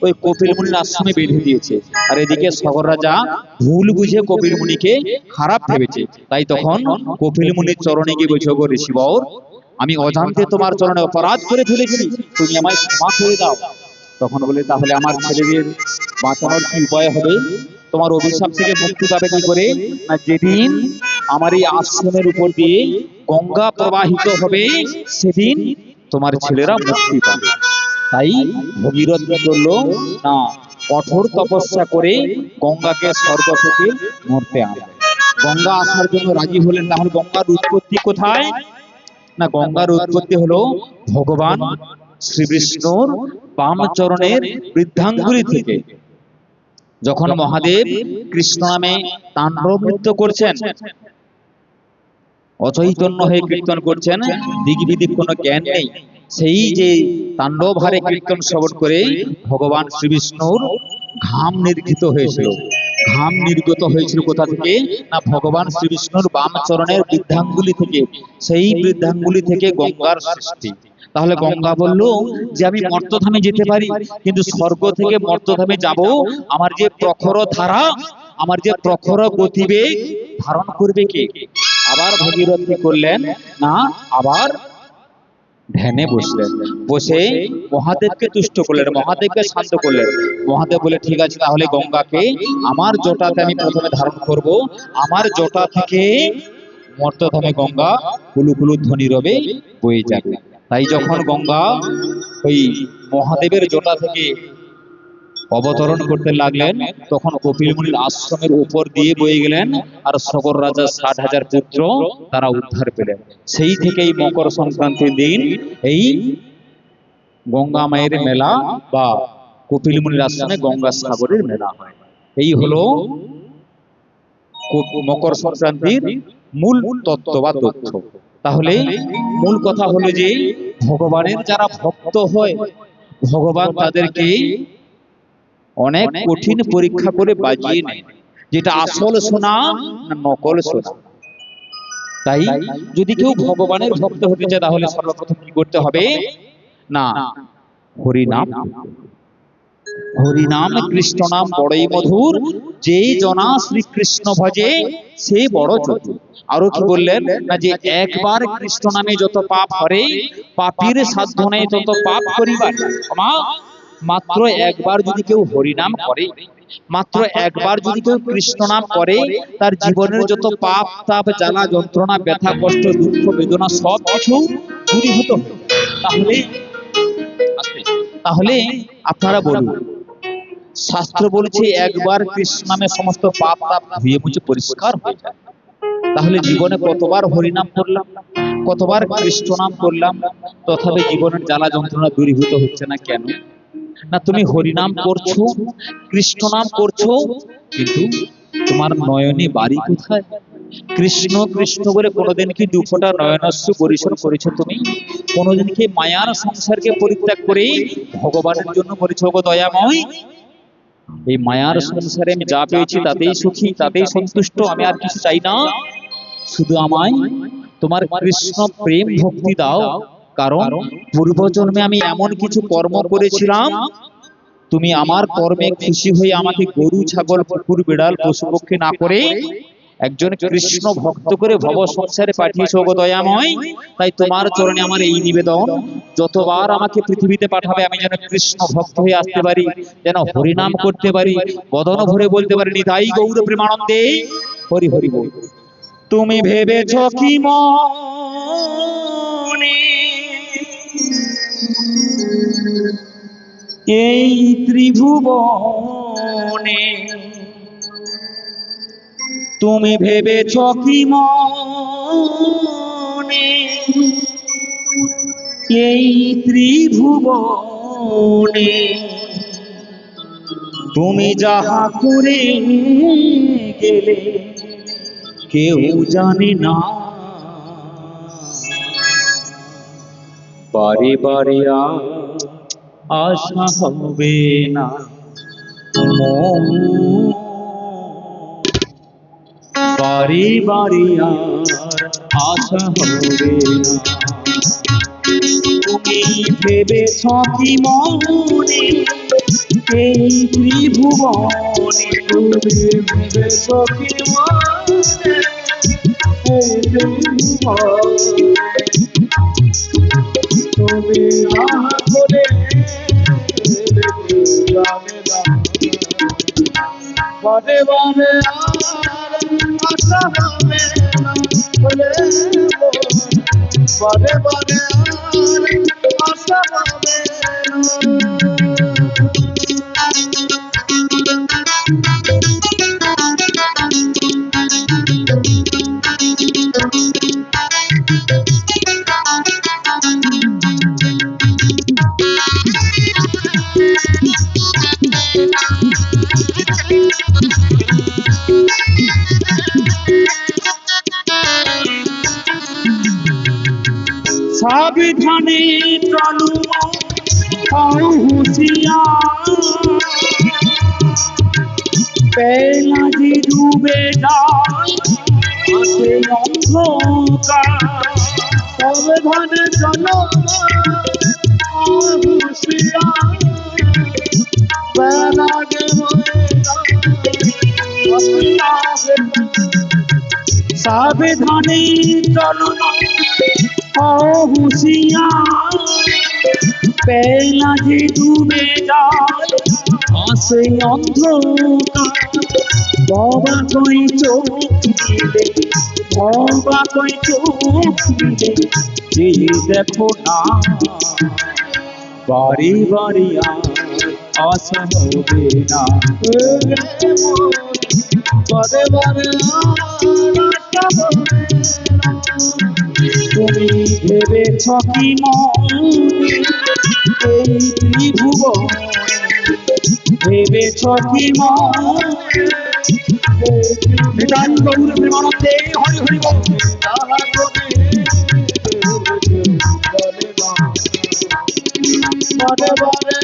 S3: ওই কপিল মুনির আশ্রমে বেঁধে দিয়েছে, আর এদিকে সগর রাজা ভুল বুঝে কপিল মুনিকে খারাপ ভেবেছে। তাই তখন কপিল মুনির চরণে গিয়ে বলছে, গো ঋষিবর, আমি অজান্তে তোমার চরণে অপরাধ করে ফেলেছি, তুমি আমায় ক্ষমা করে দাও। তখন বলে, তাহলে আমার ছেলেদের বাঁচানোর কি উপায় হবে? তোমার অভিশাপ থেকে মুক্তি পাবে কি করে না, যেদিন আমার এই আশ্রমের উপর দিয়ে গঙ্গা প্রবাহিত হবে, সেদিন তোমার ছেলেরা মুক্তি পাবে। তাই ভগীরথ কি করলো না, কঠোর তপস্যা করে গঙ্গাকে স্বর্গ থেকে মরতে আনবে। গঙ্গা আসার জন্য রাজি হলেন। তাহলে গঙ্গার উৎপত্তি কোথায়? না, গঙ্গার উৎপত্তি হলো ভগবান শ্রীবিষ্ণুর বাম চরণের বৃদ্ধাঙ্গুলি থেকে। যখন মহাদেব কৃষ্ণ নামে তাণ্ডব নৃত্য করছেন, অচৈতন্য হয়ে কীর্তন করছেন, দিক বিদিক কোনো জ্ঞান নেই, সেই যে তাণ্ডব হারে কীর্তন শ্রবণ করে ভগবান শ্রীবিষ্ণুর ঘাম নির্গিত হয়েছিল। ঘাম নির্গত হয়েছিল কোথা থেকে? না, ভগবান শ্রীবিষ্ণুর বাম চরণের বৃদ্ধাঙ্গুলি থেকে। সেই বৃদ্ধাঙ্গুলি থেকে গঙ্গার সৃষ্টি। তাহলে গঙ্গা বলল যে আমি মর্তধামে যেতে পারি, কিন্তু স্বর্গ থেকে মর্তধামে যাব আমার যে প্রখর ধারা, আমার যে প্রখর গতিবেগ ধারণ করবে কে? আবার ভগীরথ কি করলেন? না, আবার ধ্যানে বসলেন। বসে মহাদেবকে তুষ্ট করলেন, মহাদেবকে শান্ত করলেন। মহাদেব বলে ঠিক আছে, তাহলে গঙ্গাকে আমার জটাতে আমি প্রথমে ধারণ করব। আমার জটা থেকে মর্তধামে গঙ্গা কুলু কুলু ধ্বনি রবে বয়ে যাবে। তাই যখন গঙ্গা ওই মহাদেবের জটা থেকে অবতরণ করতে লাগলেন, তখন কপিল মুনির আশ্রমের উপর দিয়ে বয়ে গেলেন, আর সগর রাজা ৬০,০০০ পুত্র তারা উদ্ধার পেলেন। সেই থেকেই মকর সংক্রান্তির দিন এই গঙ্গা মায়ের মেলা বা কপিল মুনির আশ্রমে গঙ্গা সাগরের মেলা হয়। এই হলো মকর সংক্রান্তির মূল তত্ত্ব বা তথ্য। তাহলে মূল কথা হলো যে ভগবানের যারা ভক্ত হয়, ভগবান তাদেরকে অনেক কঠিন পরীক্ষা করে বাজিয়ে নেয়, যেটা আসল সোনা না নকল সোনা। তাই যদি কেউ ভগবানের ভক্ত হতে চায়, তাহলে সর্বপ্রথম কি করতে হবে? না, হরিনাম। হরিনাম কৃষ্ণ নাম বড়ই মধুর, যে জনা শ্রীকৃষ্ণ ভজে সে বড় চতুর। আরো কি বললেন? না, যে একবার কৃষ্ণ নামে যত পাপ হরে, পাপীর সাধ্য নেই তত পাপ করিবার। মাত্র একবার যদি কেউ হরিনাম করে, মাত্র একবার যদি কেউ কৃষ্ণ নাম করে, তার জীবনের যত পাপ তাপ জ্বালা যন্ত্রণা ব্যথা কষ্ট দুঃখ বেদনা সব কিছু দূরীভূত হবে। তাহলে আপনারা বলুন, শাস্ত্র বলছে একবার কৃষ্ণ নামে সমস্ত পাপ তাপ ধুয়ে মুছে পরিষ্কার হয়ে যায়। তাহলে জীবনে কতবার হরিনাম করলাম, কতবার কৃষ্ণ নাম করলাম, তথাপি জীবনের জ্বালা যন্ত্রণা দূরীভূত হচ্ছে না কেন? না, তুমি হরিনাম করছো, কৃষ্ণ নাম করছো, কিন্তু তোমার নয়নে বাড়ি কোথায়? কৃষ্ণ কৃষ্ণ করে কোনোদিন কি দুফোঁটা নয়নাশ্রু পরিশোধ করেছো তুমি? কোনোদিন কি মায়ার সংসারকে পরিত্যাগ করে ভগবানের জন্য করেছো গো দয়াময়? এই মায়ার সংসারে আমি যা পেয়েছি তাতেই সুখী, তাতেই সন্তুষ্ট, আমি আর কিছু চাই না। শুধু আমায় তোমার কৃষ্ণ প্রেম ভক্তি দাও, কারণ পূর্বজন্মে আমি এমন কিছু কর্ম করেছিলাম, তুমি আমার কর্মে খুশি হয়ে আমাকে গরু ছাগল কুকুর বিড়াল পশু পক্ষী না করে একজন কৃষ্ণ ভক্ত করে ভব সংসারে পাঠিয়েছো গো দয়াময়। তাই তোমার চরণে আমার এই নিবেদন, যতবার আমাকে পৃথিবীতে পাঠাবে আমি যেন কৃষ্ণ ভক্ত হয়ে আসতে পারি, যেন হরিনাম করতে পারি, বদন ভরে বলতে পারি নিতাই গৌর প্রেমানন্দে হরি হরি বল। তুমি ভেবেছ কি মনে এই ত্রিভুবনে, তুমি ভেবেছ কি মনে এই ত্রিভুবনে, তুমি যাহা করে গেলে কেউ জানে না, বারে বারে আশা হবে না, বারে বারে আশা হবে না। তুমি ভেবেছ কি মনে এই ত্রিভুবনে,
S2: তুমি ভেবেছ কি মনে এই ত্রিভুবনে, তুমি না করে জানে না, বারে বারে আশা হবে না বলে, বারে বারে আশা হবে না।
S3: হুঁশিয়ার বেলা যে ডুবে যায় আছে অন্ধকার
S2: সাবধানে চলো হুঁশিয়ার বেলা যে
S3: সাবধানে চলো হুঁশিয়ার বেলা যে ডুবে যায় আসে অন্ধকার বাবা কই চোখ দিলে বাবা কই চোখ দিলে যে দেখো না বাড়ি বাড়ি আসা হবে না
S2: বারে বারে
S3: তুমি ভেবেছ কি মনে এই ত্রিভুবন ভেবেছ কি মনে নিতাই গৌর প্রেমানন্দে হরি হরি বল
S2: বারে বারে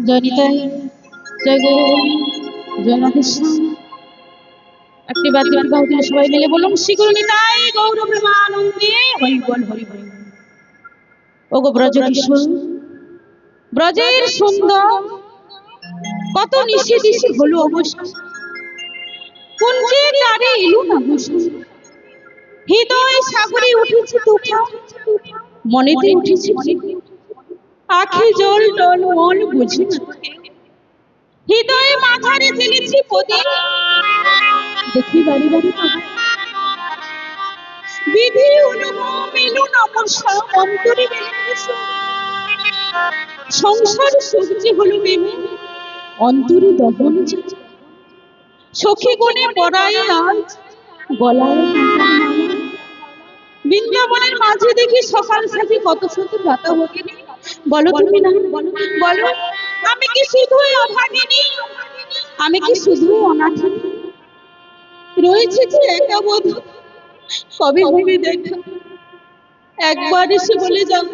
S4: জনিতাই জয় গৌরী জয় রাধেশ্যাম। একটি বাদ্য বিবাহ দিলে সবাই মিলে বলুন শ্রী গুরু নিতাই গৌর প্রেমানন্দে হরি বল হরি বল। ওগো ব্রজ কিশোর ব্রজের সুন্দর কত নিশি দিশি হলো অবসান কুঞ্জে তারে এলো না বসুন হৃদয় সাগরে উঠেছে তুফান মনেতে উঠেছে আখি জল টলমল বুঝি না হৃদয়ে মাথারে জেলেছি প্রদীপ দেখি বাড়ি বাড়ি বিধি অনুভব এলো নমস্কার অন্তরে বেরিয়েছে সংসার সুখ যে হলো মেমে অন্তরে দহন সখী গুণে পড়াই আজ গলায় বৃন্দাবনের মাঝে দেখি সকাল সাথে কত সুন্দর রাতা ভগিনী বলো তুমি না বলো আমি কি শুধুই অভাগিনী আমি কি শুধুই অনাথিনী রয়েছে যে একা বোধ কবে হবে দেখা একবার এসে বলে যাও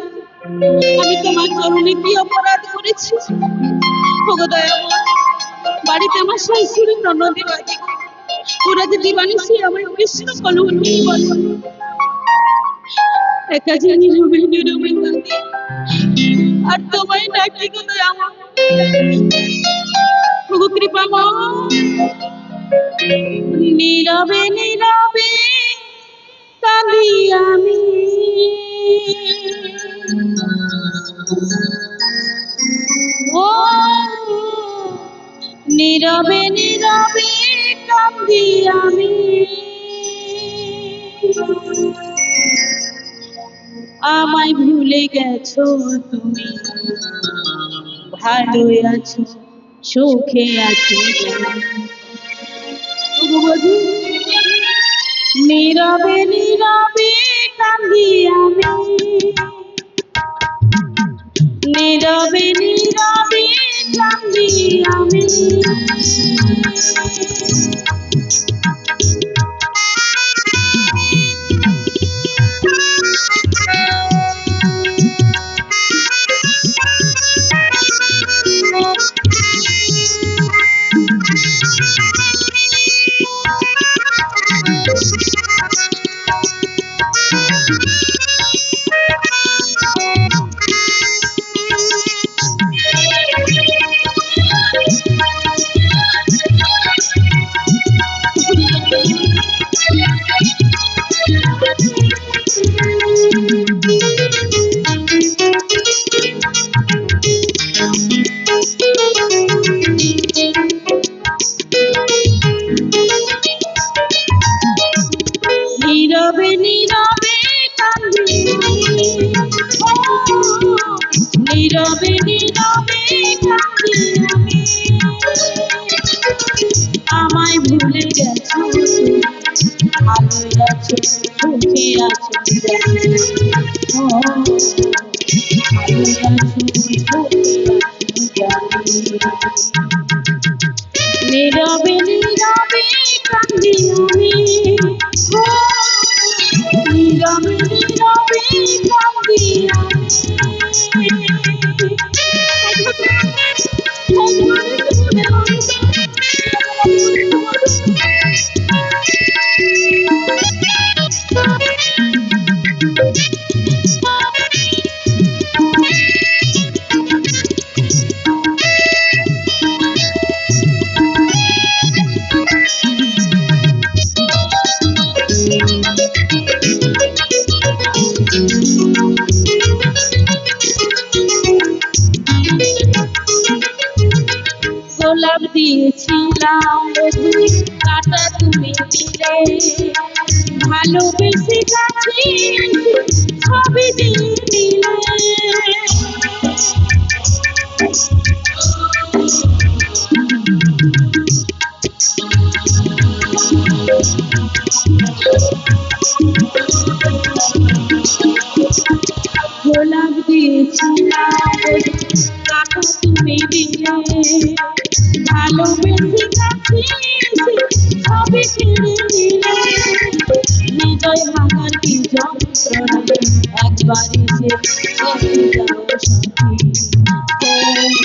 S4: আমি তোমার চরণে কি অপরাধ করেছি ওগো দয়াময় বাড়িতে আমার শাশুড়ি ননদি বাড়ি ওরা যে দিবানিসি আমার কৃষ্ণ কলহনি বলে একা যে নীরবে নীরবে কাঁদি আর তোমায় ডাকি গো দয়াময় ওগো কৃপাময় নীরবে নীরবে কাঁদি আমি ও নীরবে নীরবে কাঁদি আমি আমায় ভুলে গেছো তুমি ভালো আছো সুখে আছো নীরবে নীরবে কাঁদি আমি নীরবে নীরবে কাঁদি আমি নীরবে নীরবে কাঁদি নীরবে নীরবে কান্দি আমি, নীরবে নীরবে কান্দি গোলাপ দিয়েছিলাম বধূ, কাটা তুমি দিলে, ভালোবেসে কাছে ছবি দিয়ে দিলে। গোলাপ দিয়েছিলাম কাটা তুমি দিলে, ভালোবেসে কাছে ছবি কিনে দিলে। হৃদয় ভাঙার কি যন্ত্রণা, একবার এসে দেখে যাও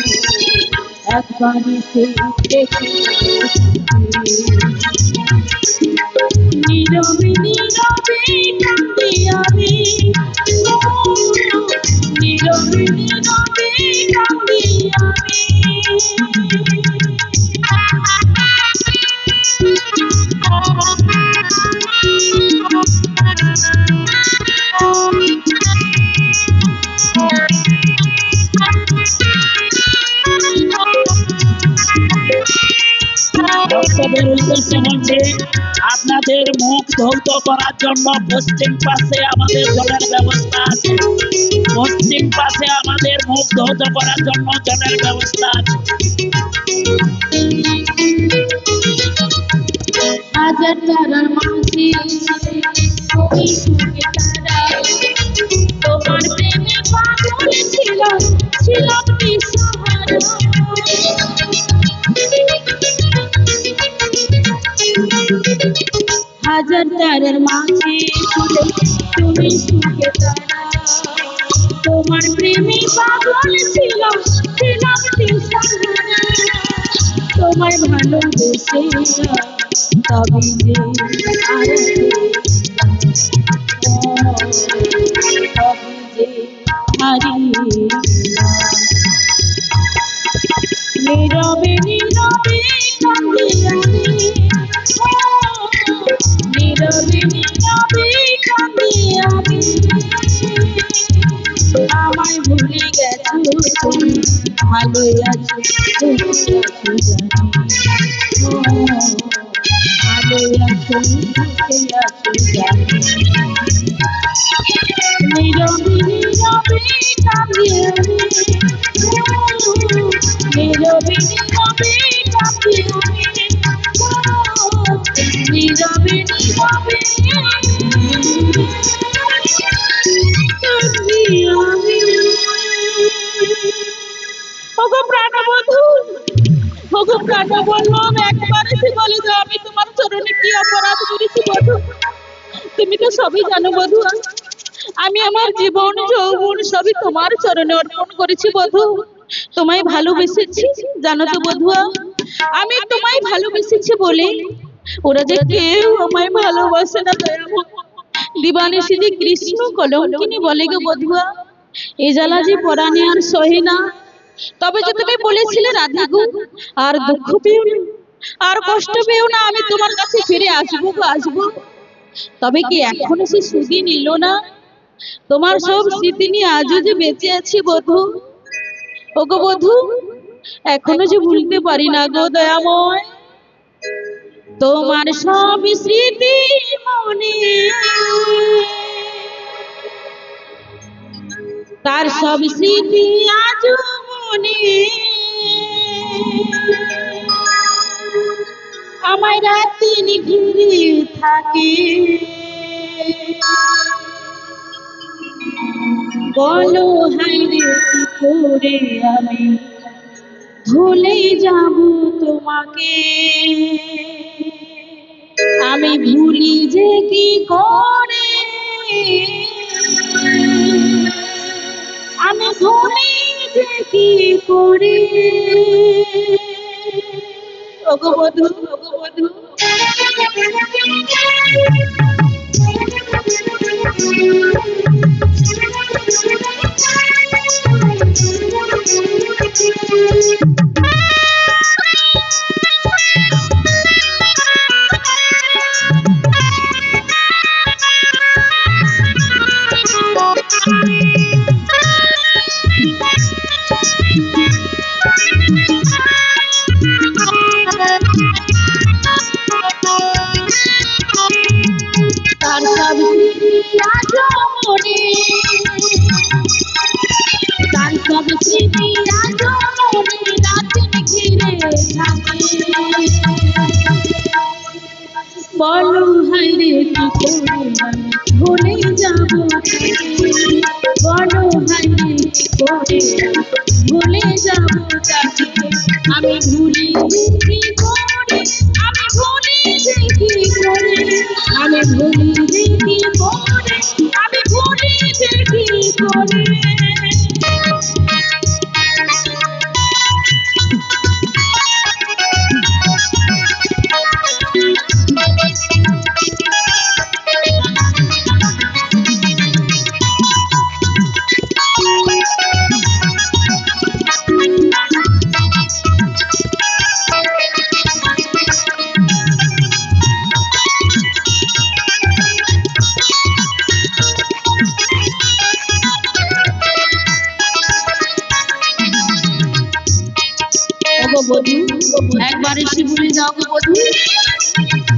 S4: সাথী, একবার এসে দেখে যাও সাথী। নীরবে নীরবে কান্দি আমি, নীরবে নীরবে কান্দি আমি।
S6: ভক্তদের উদ্দেশ্যে বলছে, আপনাদের মুখ ধৌত করার জন্য পশ্চিম পাশে আমাদের জলের ব্যবস্থা আছে। পশ্চিম পাশে আমাদের মুখ ধৌত করার জন্য জলের ব্যবস্থা আছে।
S4: হাজার তারার মাঝে তুমি সুখে তারা, তোমার প্রেমে পাগল ছিলাম, ছিলাম দিশাহারা। হাজার তারার মাঝে তুমি সুখে তারা, তোমার প্রেমে পাগল ছিলাম, ছিলাম দিশাহারা। তোমায় ভালোবেসে তবে যে নীরবে নীরবে কান্দি আমি, নীরবে নীরবে কান্দি আমি। আমায় ভুলে গেছো তুমি, ভালো আছো সুখে আছো জানি, ভালো আছো সুখে আছো জানি। নীরবে নীরবে কাঁদি আমি, নীরবে নীরবে কাঁদি আমি, নীরবে নীরবে কাঁদি আমি। ওগো প্রাণবধূ, ওগো প্রাণবল্লভ, একবার এসে বলে দাও আমি তোমার চরণে কি অপরাধ করেছি বধূ। তুমি তো সবই জানো বধূ, আমি আমার জীবন যৌবন সবই তোমার চরণে অর্পণ করেছি বধূ। তোমায় ভালোবেসেছি জানো তো বধুয়া, আমি তোমায় ভালোবেসেছি বলে ওরা যে কেউ আমায় ভালোবাসে না। দিবানিশি যে কৃষ্ণ কলঙ্কিনী বলে গো বধুয়া, এ জ্বালা যে পরাণে আর সহে না। তবে যে তুমি বলেছিলে রাধা গো, আর দুঃখ পেও না, আর কষ্ট পেও না, আমি তোমার কাছে ফিরে আসবো গো আসবো। তবে কি এখনো সে সুদিন এলো না? তোমার সব স্মৃতি নিয়ে আজও যে বেঁচে আছি বধূ। ওগো বধূ, এখনো যে ভুলতে পারি না গো দয়াময়, তোমার সব স্মৃতি মনে, তার সব স্মৃতি আজও মনে। আমায় রাতিন ঘিরে থাকে,
S6: বলো হাইরে কি করে আমি ভুলে যাব তোমাকে, আমি ভুলি যে কি করে, আমি ভুলি যে কি করে। ওগো বধূ, ওগো বধূ, তার সব স্মৃতি আজও মনে, তার সব স্মৃতি আজও মনে রাতের ঘিরে থাকে। বলো হায়রে কি করে আমি ভুলে যাব তাকে, বলো হায়রে কি করে আমি ভুলে যাব তাকে, আমি ভুলি যে কি করে, আমি ভুলি যে কি করে, আমি ভুলি যে কি করে, আমি ভুলি যে কি করে। ওগো বধূ, একবার এসে ভুলে যাও গো বধূ,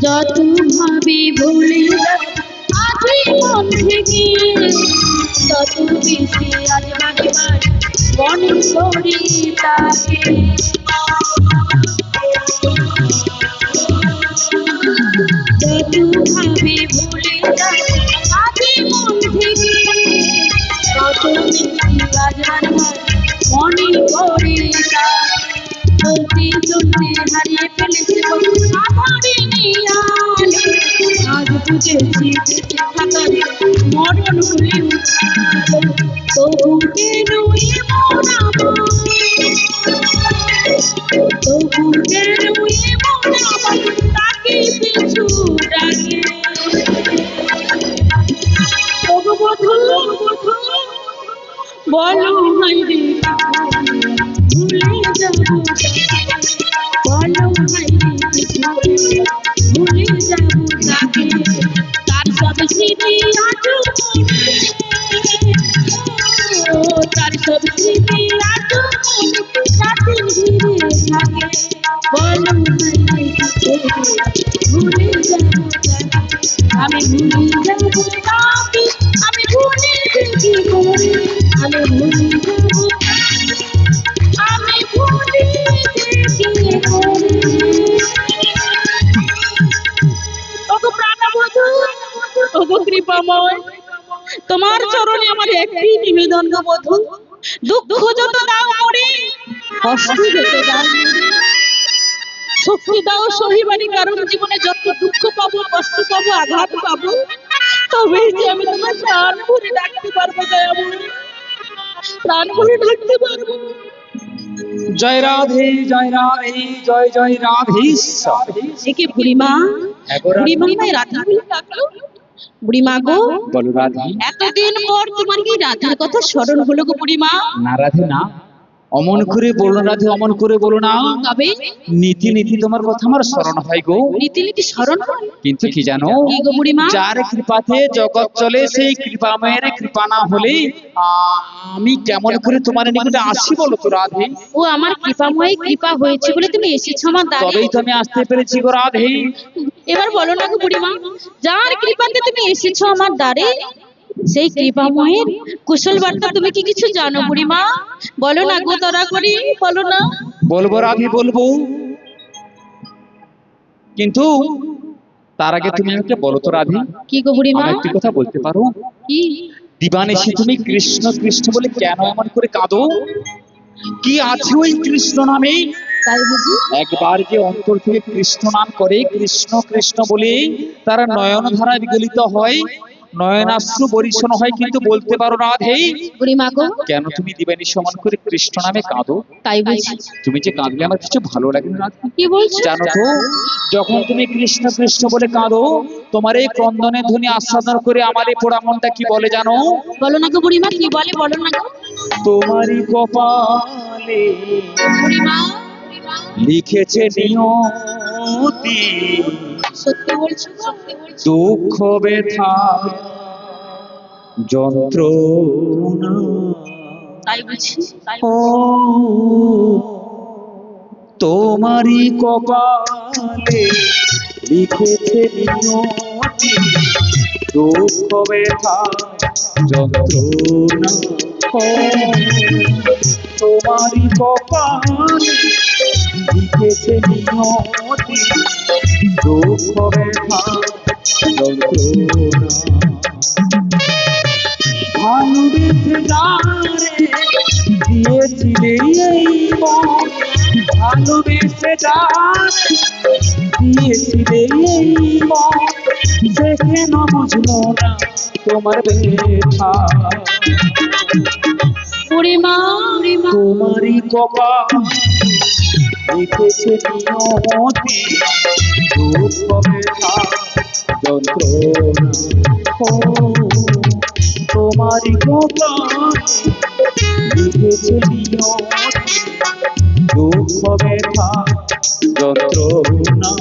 S6: যত ভাবে ভুলে যাও আজই মন থেকে, তত বেশি আজ বারে বারে মনে করি তাকে। যত ভাবে ভুলে যাও আজই মন থেকে, তত বেশি আজ বারে বারে মনে করি তাকে। চলতে চলতে হারিয়ে ফেলেছে আধারে নিয়ালে, আজ বুঝেছি বেঁচে থাকারে মরণ হলে উঠালো, তবু কেন এমন আমার, তবু কেন এমন আমার তাকে পিছু ডাকে। ওগো বধূ, বলো হায়রে ভুলে যাব, বলো হায়রে ভুলে যাব তাকে, তার সব স্মৃতি আজও মনে, তার সব স্মৃতি আজও মনে রাতের ঘিরে থাকে। বলো হায়রে ভুলে যাব তাকে, আমি ভুলে যাব তাকে, আমি ভুলে যে কি করে, আমি ভুলে যাব, আমি ভুলে যে কি করে। ওগো প্রাণবধূ, ওগো কৃপাময়, তোমার চরণে আমার একটি নিবেদন গো বধূ, দুঃখ যত দাও মরে, কষ্ট যত দাও মরে, শক্তি দাও সহিবানি, কারণ জীবনে যত দুঃখ পাবো, কষ্ট পাবো, আঘাত পাবো, তবেই যে আমি তোমার প্রাণ ভরে ডাকতে পারবো দয়াময়ী, প্রাণ ভরে ডাকতে পারবো।
S3: জয় রাধে, জয় রাধে, জয় জয় রাধেশ্বর।
S6: একে বুড়িমা, বুড়িমা নাই রাধা বলে ডাকলো। বুড়িমা গো,
S3: বলো রাধে।
S6: এতদিন পর তোমার কি রাধার কথা স্মরণ হলো গো বুড়িমা?
S3: না রাধে না, অমন করে বলো না রাধে, অমন করে বলো না,
S6: তবে
S3: নীতি নীতি তোমার কথা আমার স্মরণ হয় গো।
S6: নীতি নীতি স্মরণ হয়,
S3: কিন্তু কি জানো,
S6: কি গো বুড়িমা?
S3: যার কৃপাতে জগৎ চলে, সেই কৃপাময়ের কৃপা না হলে আমি কেমন করে তোমার নিকটে আসি বলো তো রাধে?
S6: ও আমার কৃপাময় কৃপা হয়েছে বলে তুমি এসেছো আমার দ্বারে,
S3: তবেই তো আমি আসতে পেরেছি গো রাধে।
S6: এবার বলো না গো বুড়িমা, যার কৃপাতে তুমি এসেছো আমার দ্বারে, সেই কৃপাময়ের কুশল বার্তা তুমি কি কিছু জানো বুড়িমা? বলো না গো দয়া করি, বলো না।
S3: বলবো রাধে, বলবো, কিন্তু তার আগে তুমি আমাকে বলো তো রাধে,
S6: কি গো বুড়িমা?
S3: আমার একটি কথা বলতে পারো?
S6: কি?
S3: দিবানিশি তুমি কৃষ্ণ কৃষ্ণ বলে কেন এমন করে কাঁদো? কি আছে ওই কৃষ্ণ নামে?
S4: তাই বুঝি?
S3: একবার যে অন্তর থেকে কৃষ্ণ নাম করে, কৃষ্ণ কৃষ্ণ বলে তারা নয়ন ধারা বিগলিত হয়, নয়নাশ্রু বরিশন হয়, কিন্তু বলতে পারো রাধে।
S4: বুড়িমা গো,
S3: কেন তুমি দিবানি সমান করে কৃষ্ণ নামে কাঁদো?
S4: তাই বুঝি?
S3: তুমি যে কাঁদলে আমার কিছু ভালো লাগে না রাধে।
S4: কি বলছো?
S3: জানো তো, যখন তুমি কৃষ্ণ কৃষ্ণ বলে কাঁদো, তোমার এই ক্রন্দনের ধ্বনি আস্বাদন করে আমার এই পোড়া মনটা কি বলে জানো?
S4: বলো না গো বুড়িমা, কি বলে বলো না গো।
S3: তোমারই কপালে
S4: বুড়িমা,
S3: লিখেছে নিয়তি,
S4: সত্যি বলছো? সত্যি বলছো?
S3: দুঃখ ব্যথা যন্ত্রণা।
S4: তাই বুঝি? তাই
S3: ও তোমারই কপালে লিখেছে নিয়তি, দুঃখ ব্যথা যন্ত্রণা। ও তোমারই কপালে লিখেছে নিয়তি, দুঃখ ব্যথা যন্ত্রণা। ভালোবেসে যারে দিয়েছিলে এই মন, ভালোবেসে যারে দিয়েছিলে এই মন, সে কেন বুঝলো না তোমার ব্যথা?
S4: বুড়িমা,
S3: তোমারই কপালে লিখেছে নিয়তি, দুঃখ ব্যথা যন্ত্রণা। ও তোমারই কপালে লিখেছে নিয়তি, দুঃখ ব্যথা যন্ত্রণা।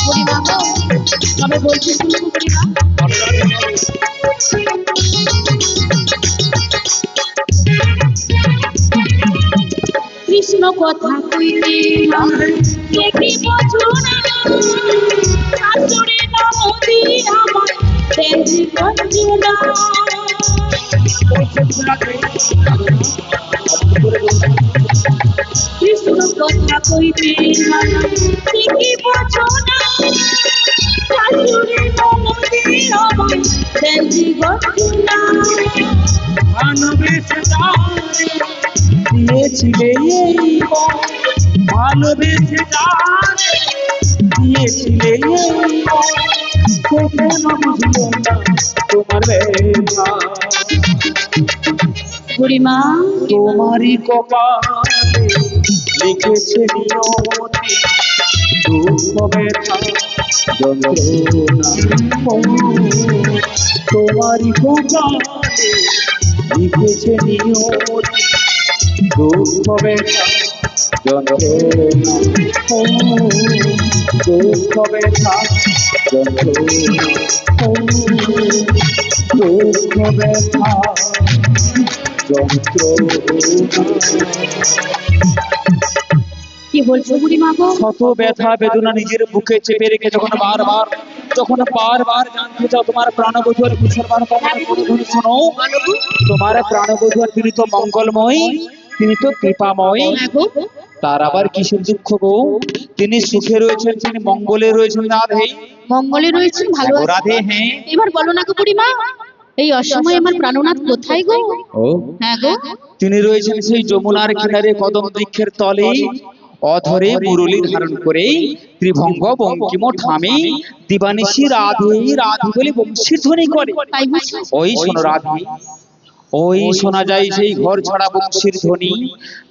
S4: বুড়িমা গো, আমি বলছি শুনো বুড়িমা। কৃষ্ণ কথা কইতে দেখি বোঝো না, শাশুড়ি নমতি আমার দেখি বোঝো না। কৃষ্ণ কথা কইতে দেখি বোঝো না, শাশুড়ি নমতি আমার দেখি বোঝো না।
S3: ভালোবেসে যারে দিয়েছিলে এই মন, ভালোবেসে যারে দিয়েছিলে এই মন, সে কেন বুঝলো না তোমার ব্যথা?
S4: বুড়িমা,
S3: তোমারই কপালে লিখেছে নিয়তি, দুঃখ ব্যথা যন্ত্রণা। ও তোমারই কপালে লিখেছে নিয়তি, দুঃখ ব্যথা যন্ত্রণা। ও দুঃখ ব্যথা যন্ত্রণা। ও দুঃখ ব্যথা
S4: কি বলছো বুড়িমা গো?
S3: শত ব্যথা বেদনা নিজের বুকে চেপে রেখে যখন বারবার জানতে চাও তোমার প্রাণবধূ আর মুসলমান শোনো, তোমার প্রাণবধূ আর তিনি তো মঙ্গলময়, তিনি তো কৃপাময়,
S4: হ্যাঁ গো,
S3: তার আবার কিসের দুঃখ গো? তিনি সুখে রয়েছেন, তিনি মঙ্গলে রয়েছেন রাধে।
S4: মঙ্গলে রয়েছেন, ভালো
S3: হ্যাঁ গো
S4: আছে।
S3: রাধে, হ্যাঁ।
S4: এবার বলো না গো বুড়িমা, এই অসময় আমার প্রাণনাথ কোথায় গো?
S3: ও
S4: হ্যাঁ গো,
S3: তিনি রয়েছেন সেই যমুনার কিনারে কদম বৃক্ষের তলে, অধরে মুরলী ধারণ করে ত্রিভঙ্গ বঙ্কিম ঠামে দিবানিশি রাধে রাধে বলে বংশীর ধ্বনি করে।
S4: তাই বুঝি?
S3: ওই শোনো রাধে, ওই শোনা যায় সেই ঘর ছাড়া বংশীর ধ্বনি,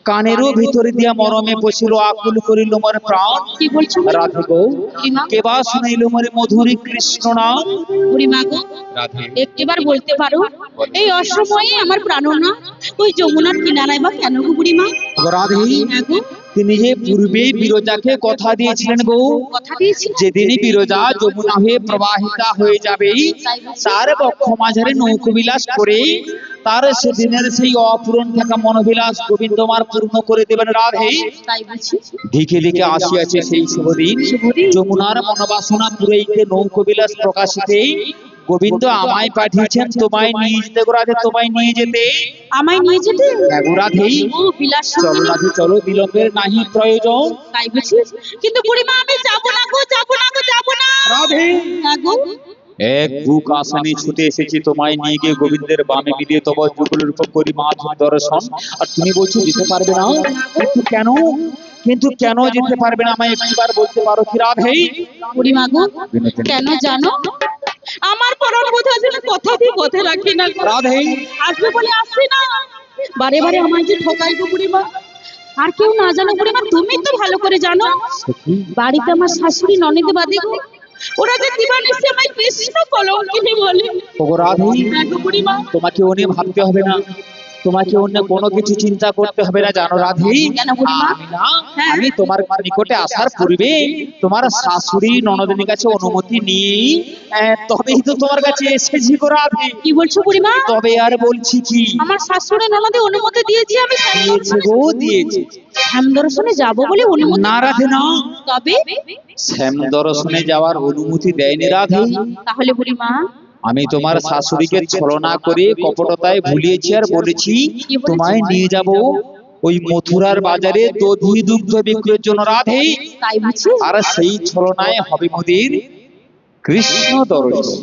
S3: কানেরও ভিতরে দিয়া মরমে বসিল আকুল করিল মোর প্রাণ।
S4: কি বলছো
S3: রাধে গো,
S4: বুড়িমা?
S3: কেবা শুনাইল মোরে মধুরী কৃষ্ণ নাম।
S4: বুড়িমা গো,
S3: রাধে
S4: একটিবার বলতে পারো এই অসময়ে আমার প্রাণনাথ ওই যমুনার কিনারায় বা কেন গো বুড়িমা?
S3: রাধে,
S4: হ্যাঁ গো,
S3: তিনি যে পূর্বে বিরজাকে কথা দিয়েছিলেন গো,
S4: কথা দিয়েছি
S3: যেদিনই বিরজা যমুনা হয়ে প্রবাহিতা হয়ে যাবে, তার বক্ষ মাঝারে নৌকবিলাস করে তার সেদিনের সেই অপূরণ থাকা মনোবিলাস গোবিন্দ আমার পূর্ণ করে দেবেন রাধে।
S4: তাই বুঝি
S3: লিখে লিখে আসিয়াছে সেই শুভদিন, যমুনার মনোবাসনা পুরাইতে নৌকবিলাস প্রকাশিতে গোবিন্দ আমায় পাঠিয়েছেন তোমায় নিয়ে যেতে গো রাধে, তোমায় নিয়ে যেতে।
S4: আমায় নিয়ে যেতে?
S3: হ্যাঁ গো রাধে,
S4: ও বিলাস
S3: চলো রাধে চলো, বিলম্বের নাহি প্রয়োজন।
S4: তাই বুঝি? কিন্তু বুড়িমা আমি যাবো না গো, যাবো না গো, যাবো না।
S3: রাধে
S4: না গো,
S3: এক বুক আসানি ছুটে এসেছি তোমায় নিয়ে গিয়ে গোবিন্দের বামে বিলিয়ে তব যুগলের উপর করি মা দর্শন, আর তুমি বলছো যেতে পারবে না? কিন্তু কেন, কিন্তু কেন যেতে পারবে না আমায় একবার বলতে পারো কি রাধে?
S4: বুড়িমা গো, কেন জানো? আমার পরম বোধ আছে না, কথা দিয়ে কথা রাখি না গো।
S3: রাধে
S4: আসবে বলে আসছে না, বারে বারে আমায় যে ঠকাই গো বুড়িমা। আর কেউ না জানো বুড়িমা, তুমি তো ভালো করে জানো। বাড়িতে আমার শাশুড়ি ননদ বাদে গো, ওরা যে দিবানিশি আমায় কৃষ্ণ কলঙ্কিনী বলে।
S3: ওগো রাধে,
S4: হ্যাঁ গো বুড়িমা।
S3: তোমাকে ও নিয়ে ভাবতে হবে না, তোমাকে অন্য কোনো কিছু চিন্তা করতে হবে না জানো রাধে।
S4: কেন বুড়িমা?
S3: আমি না, আমি তোমার নিকটে আসার পূর্বে তোমার শাশুড়ি ননদিনীর কাছে অনুমতি নিয়ে তবেই তো তোমার কাছে এসেছি গো রাধে।
S4: কি বলছো বুড়িমা?
S3: তবে আর বলছি কি,
S4: আমার শাশুড়ি ননদে অনুমতি দিয়েছি, আমি
S3: দিয়েছে গো দিয়েছে।
S4: শ্যাম দর্শনে যাবো বলে অনুমতি।
S3: না রাধে না,
S4: তবে
S3: শ্যাম দর্শনে যাওয়ার অনুমতি দেয়নি রাধে।
S4: তাহলে বুড়িমা
S3: আমি তোমার শাশুড়িকে ছলনা করে কপটতায় ভুলিয়েছি আর বলেছি তোমায় নিয়ে যাব ওই মথুরার বাজারে দধি দুগ্ধ বিক্রয়ের জন্য রাধে।
S4: তাই বুঝি?
S3: আর সেই ছলনায় হবে মোদের কৃষ্ণ দর্শন।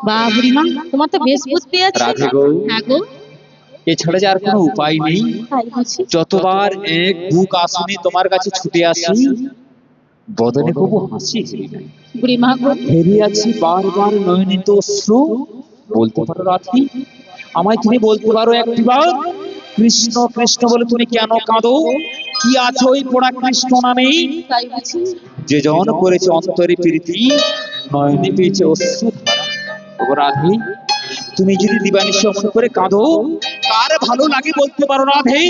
S4: বাহ বুড়িমা, তোমার তো বেশ বুদ্ধি আছে।
S3: রাধে গো,
S4: হ্যাঁ গো,
S3: এছাড়া যে আর কোনো উপায় নেই।
S4: তাই বুঝি?
S3: যতবার এক বুক আসনে তোমার কাছে ছুটে আসি, বদনে কবু হাসি হেরি নাই,
S4: বুড়িমা গো,
S3: হেরে আছি বারবার নয়নিত অশ্রু। বলতে পারো রাধে, আমায় তুমি বলতে পারো একটিবার কৃষ্ণ কৃষ্ণ বলে তুমি কেন কাঁদো? কি আছে ওই পোড়া কৃষ্ণ নামে?
S4: তাই বুঝি?
S3: যে জন করেছে অন্তরে প্রীতি, নয়নে পেয়েছে অশ্রু ধারা। ওগো রাধে, তুমি যদি দিবানিশি অমন করে কাঁদো, কার ভালো লাগে বলতে পারো রাধে?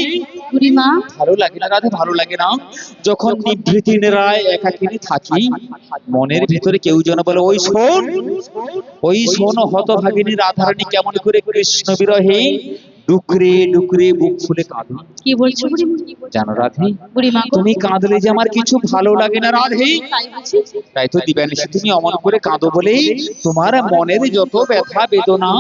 S4: বুড়িমা
S3: ভালো লাগে না রাধে, ভালো লাগে না। যখন নিভৃতি নিরায় একাকিনী থাকি, মনের ভিতরে কেউ যেন বলে ওই শোন, ওই শোন হতভাগিনী রাধারানী কেমন করে কৃষ্ণ বিরহে ডুকরে ডুকরে বুক ফুলে কাঁদে।
S4: কি বলছো বুড়িমা?
S3: জানো রাধে,
S4: বুড়িমা গো,
S3: তুমি কাঁদলে যে আমার কিছু ভালো লাগে না রাধে।
S4: তাই বুঝি?
S3: তাই তো দিবানিশি তুমি অমন করে কাঁদো বলে তোমার মনের যত ব্যথা বেদনা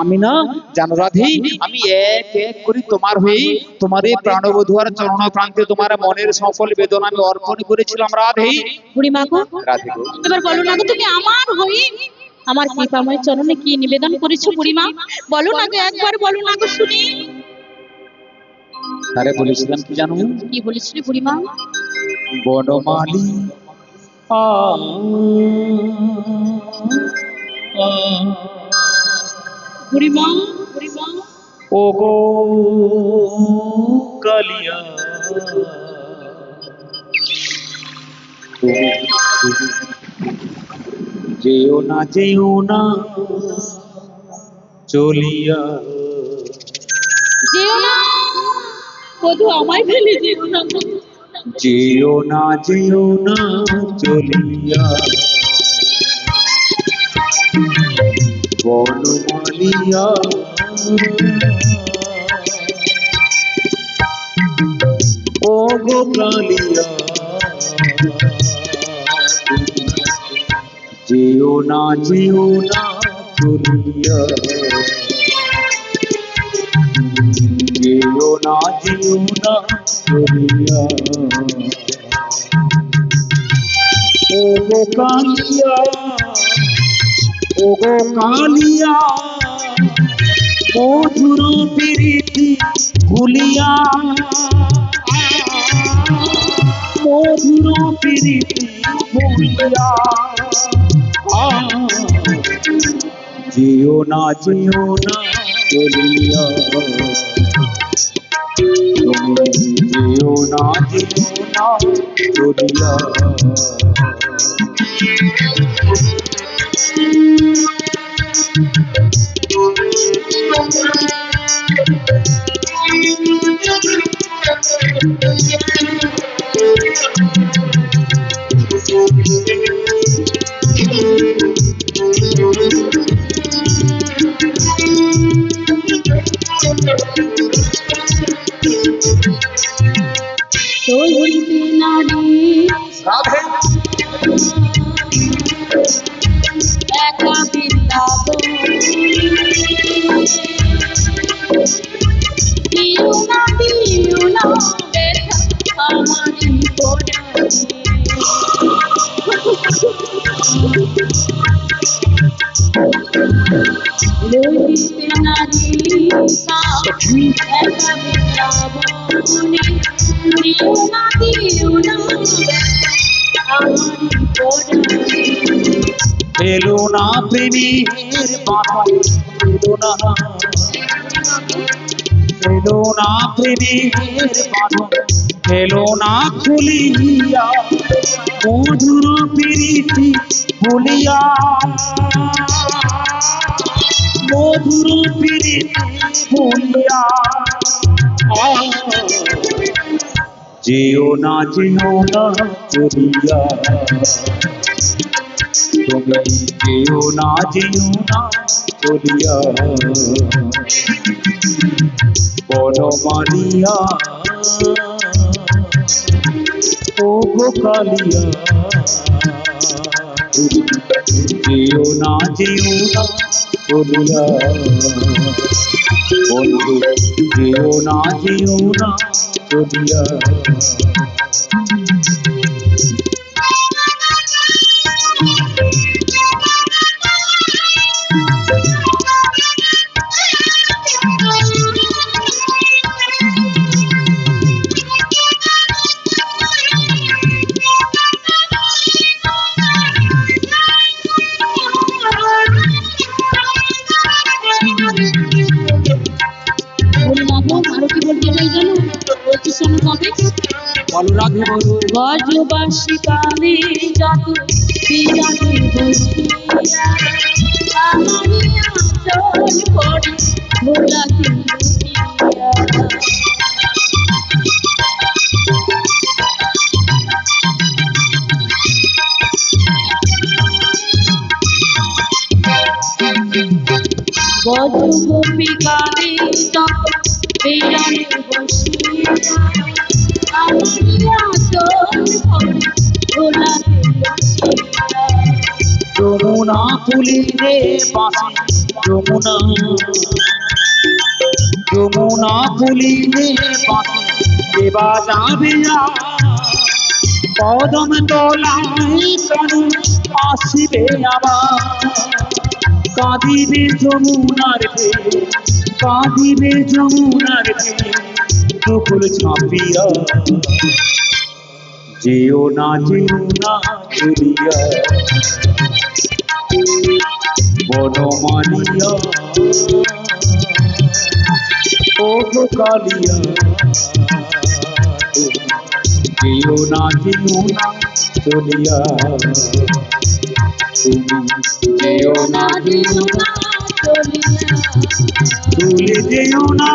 S3: আমি না জানো রাধে, আমি এক এক করে তোমার হয়ে তোমার এই প্রাণবধূ আর চরণ প্রান্তে তোমার মনের সকল বেদনা আমি অর্পণ করেছিলাম রাধে।
S4: বুড়িমা গো,
S3: রাধে গো,
S4: এবার বলো না গো, তুমি আমার হয়ে আমার কৃপাময় চরণে কি নিবেদন করেছো বুড়িমা? বলো না গো, একবার বলো না গো শুনি।
S3: তারে বলেছিলাম কি জানো?
S4: কি বলেছিলে বুড়িমা?
S3: বনমালী আ
S4: বুড়িমা, বুড়িমা
S3: ও গো কালিয়া, যেও না চলিয়া,
S4: যেও না বধু, আমায় ফেলে যেও না।
S3: যেও না চলিয়া, বনমালিয়া ও গো কালিয়া, যেও না চলিয়া, যেও না চলিয়া, ও গো কালিয়া, ও গো কালিয়া, মধুর প্রীতি ভুলিয়া, মধুর প্রীতি ভুলিয়া, যেও না চলিয়া, তুমি যেও না চলিয়া।
S2: Thank you.
S6: চলিতে নারী
S3: রাধে
S6: একা বৃন্দাবন দিও না ব্যথা আমারই পরাণে। লইতে নারী একা বৃন্দাবনে দিও না ব্যথা আমারই পরাণে।
S3: এলো না প্রেমের বাঁধন, এলো না প্রেমের বাঁধন, এলো না খুলিয়া মধুর প্রীতি বলিয়া, মধুর প্রীতি বলিয়া। যেও না চলিয়া, তুমি যেও না চলিয়া, বনমালিয়া ও গো কালিয়া। যেও না চলিয়া, বন্ধু যেও না চলিয়া। বলো রাধে বলো।
S6: গজবাসী কালে যত বিরাটি বসিয়া আমারি আঁচল পড়ে ভোলাকে লুটিয়া। গজগোপী কালে যত বিরাটি বসিয়া আমারি আঁচল পড়ে ভোলাকে লুটিয়া।
S3: যমুনা ফুলিরে বাঁশি, যমুনা ফুলিরে বাঁশি দেবা যাবে না, কদম তলায় কানু আসিবে আবার। কাঁদিবে যমুনার ঢেউ, কাঁদিবে যমুনার ঢেউ দুকুল ছাপিয়া। যেও না চলিয়া, বনমালিয়া ও গো কালিয়া। যেও না চলিয়া, তুমি যেও না ভুলে যেও না।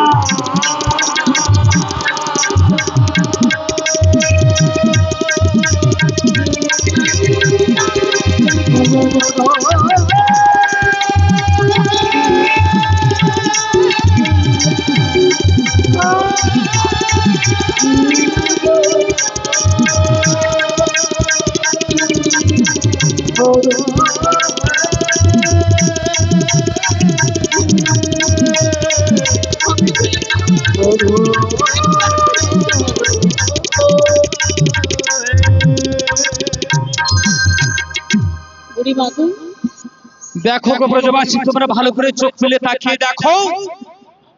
S3: দেখো গো ব্রজবাসী, তোমরা ভালো করে চোখ ফেলে তাকিয়ে দেখো,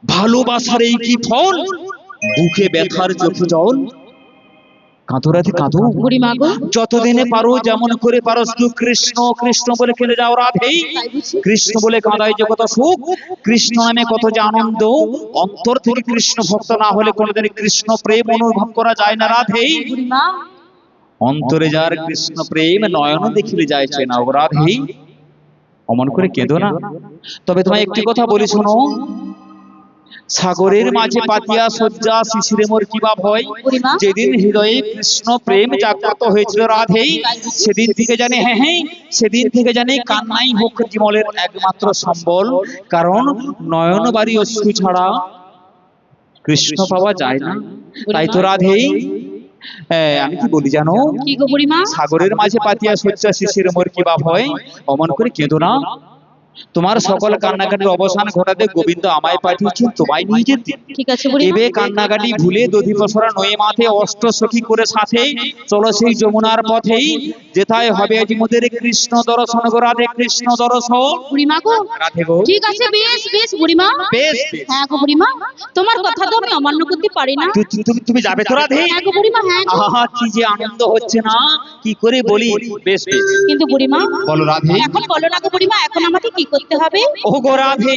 S3: ভালোবাসার এই কি ফল, বুকে ব্যথার চোখে জল। কাঁদো রাধে কাঁদো, যতদিনে পারো যেমন করে পারো শুধু কৃষ্ণ কৃষ্ণ বলে খেলে যাও রাধে। কৃষ্ণ বলে কাঁদাই যে কত সুখ, কৃষ্ণ নামে কত যে আনন্দ। অন্তর থেকে কৃষ্ণ ভক্ত না হলে কোনোদিন কৃষ্ণ প্রেম অনুভব করা যায় না রাধে। অন্তরে যার কৃষ্ণ প্রেম নয়ন দেখিলে যাইছে না ও রাধে। অমন করে কেঁদো না। তবে তোমায় একটি কথা বলি শোনো, সাগরের মাঝে পাতিয়া শয্যা শিশিরে মোর কিবা ভয়। যেদিন হৃদয়ে কৃষ্ণ প্রেম জাগ্রত হয়েছিল রাধে, সেদিন থেকে জানে সেদিন থেকে জানে কান্নাই হোক জীবনের একমাত্র সম্বল। কারণ নয়নবাড়ি অশ্রু ছাড়া কৃষ্ণ পাওয়া যায় না। তাই তো রাধে, আমি কি বলি জানো,
S4: কি গো বুড়িমা?
S3: সাগরের মাঝে পাতিয়া শয্যা শিশির মোর কি বা হয়, অমন করে কেঁদো না। তোমার সকল কান্নাকাটির অবসান ঘটাতে গোবিন্দ আমায় পাঠিয়েছেন তোমায় নিয়ে যেতে।
S4: ঠিক আছে বুড়িমা।
S3: এবে কান্নাকাটি ভুলে দধি পসরা নয়ে মাথে অষ্ট সখী করে সাথে চলো সেই যমুনার পথেই, যেথায় হবে আজ মোদের কৃষ্ণ দর্শন গো রাধে, কৃষ্ণ দর্শন।
S4: বুড়িমা গো,
S3: রাধে গো,
S4: ঠিক আছে, বেশ বেশ বুড়িমা।
S3: বেশ বেশ।
S4: হ্যাঁ গো বুড়িমা, তোমার কথা তো আমি অমান্য করতে পারি না।
S3: তুমি যাবে তো রাধে?
S4: হ্যাঁ গো বুড়িমা, হ্যাঁ গো।
S3: আহা, কি যে আনন্দ হচ্ছে না, কি করে বলি। বেশ বেশ,
S4: কিন্তু বুড়িমা,
S3: বলো রাধে।
S4: এখন বলো না গো বুড়িমা, এখন আমাকে কি করতে হবে?
S3: ও গো রাধে,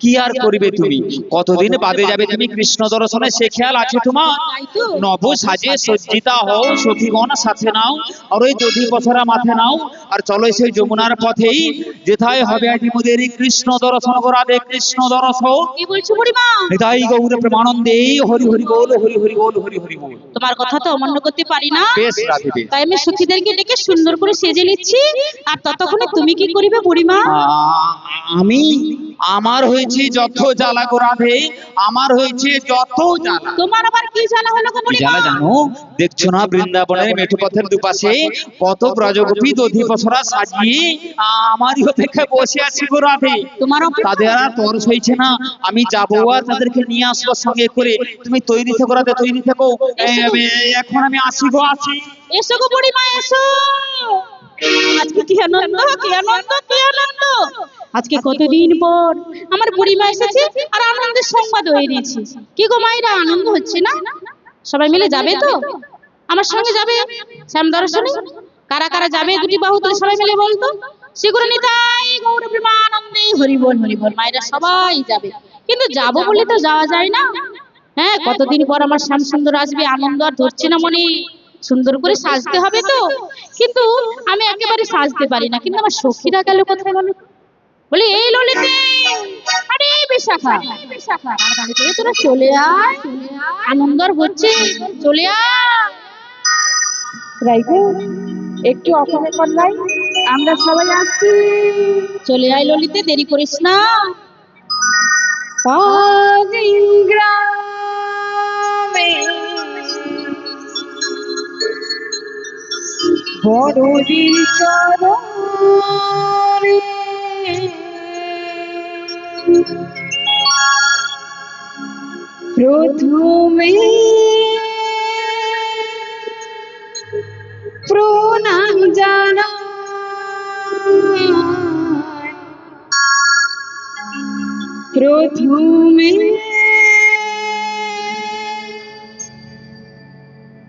S3: কি আর করিবে তুমি, কতদিন বাদে যাবে তুমি কৃষ্ণ দর্শনে, সে খেয়াল আছে তোমার?
S4: তাই তো।
S3: নব সাজে সজ্জিতা হও, সখীগণ সাথে নাও, আর ওই দধি পসরা মাথে নাও, আর চলো সেই যমুনার পথেই, যেথায় হবে আজ মোদের কৃষ্ণ দর্শন গো রাধে, কৃষ্ণ দর্শন।
S4: কি বলছো বুড়িমা?
S3: নিতাই গৌর প্রেমানন্দে হরি হরি বল, হরি হরি বল, হরি হরি বল।
S4: তোমার কথা তো অমান্য করতে পারি না।
S3: বেশ রাধে বেশ।
S4: তাই আমি সখীদেরকে ডেকে সুন্দর করে সেজে নিচ্ছি। আর ততক্ষণে তুমি কি করিবে বুড়িমা?
S3: আমি, আমার হয়েছে যত জ্বালা গো রাধে, আমার হয়েছে যত জ্বালা।
S4: তোমার আবার কি জ্বালা হলো গো
S3: কি
S4: বুড়িমা?
S3: জ্বালা জানো? দেখছো না বৃন্দাবনের মেঠো পথের দুপাশে কত ব্রজগোপী দধি পসরা সাজিয়ে আমারই অপেক্ষায় বসে আছি গো রাধে।
S4: তোমার অপেক্ষা-
S3: তাদের আর তরস হয়েছে না, আমি যাবো আর তাদেরকে নিয়ে আসবো সঙ্গে করে। তুমি তৈরি থেকো রাধে, তৈরি থেকো। এখন আমি আসি গো, আসি।
S4: এসো গো বুড়িমা, এসো। আজকে কি আনন্দ, কি আনন্দ, কি আনন্দ! আজকে কতদিন পর আমার বুড়িমা এসেছে আর আনন্দের সংবাদ হয়ে দিয়েছি। কি গো মায়েরা, আনন্দ হচ্ছে না? সবাই মিলে যাবে তো? আমার সঙ্গে যাবে শ্যাম দর্শনে? কারা কারা যাবে দুটি বাহু তুলে সবাই মিলে বলতো। শীঘ্র নিতাই গৌর প্রেমানন্দে হরি বল, হরি বল। মায়েরা সবাই যাবে, কিন্তু যাবো বলে তো যাওয়া যায় না। হ্যাঁ, কতদিন পর আমার শ্যাম সুন্দর আসবে, আনন্দ আর ধরছে না মনে। সুন্দর করে সাজতে হবে তো, কিন্তু আমি একেবারে সাজতে পারি না। কিন্তু আমার সখীরা গেল কোথায় বলো? বলি এই ললিতে, আরে এই বিশাখা, তাড়াতাড়ি করে তোরা চলে আয়, আনন্দ আর হচ্ছে, চলে আয়। রাইগো, একটু অপেক্ষা করলাই, আমরা সবাই আসছি। চলে আয় ললিতে, দেরি করিস না। গ্রামে বড়দিন চরণে প্রথমে প্রণাম জানাই, প্রথমে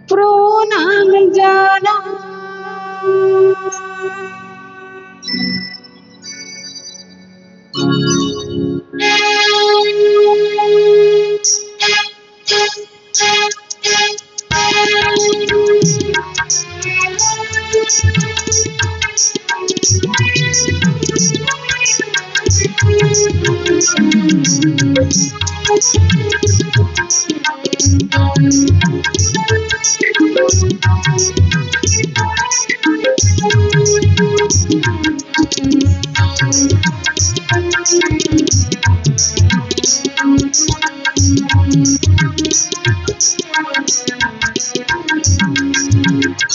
S4: প্রণাম জানাই।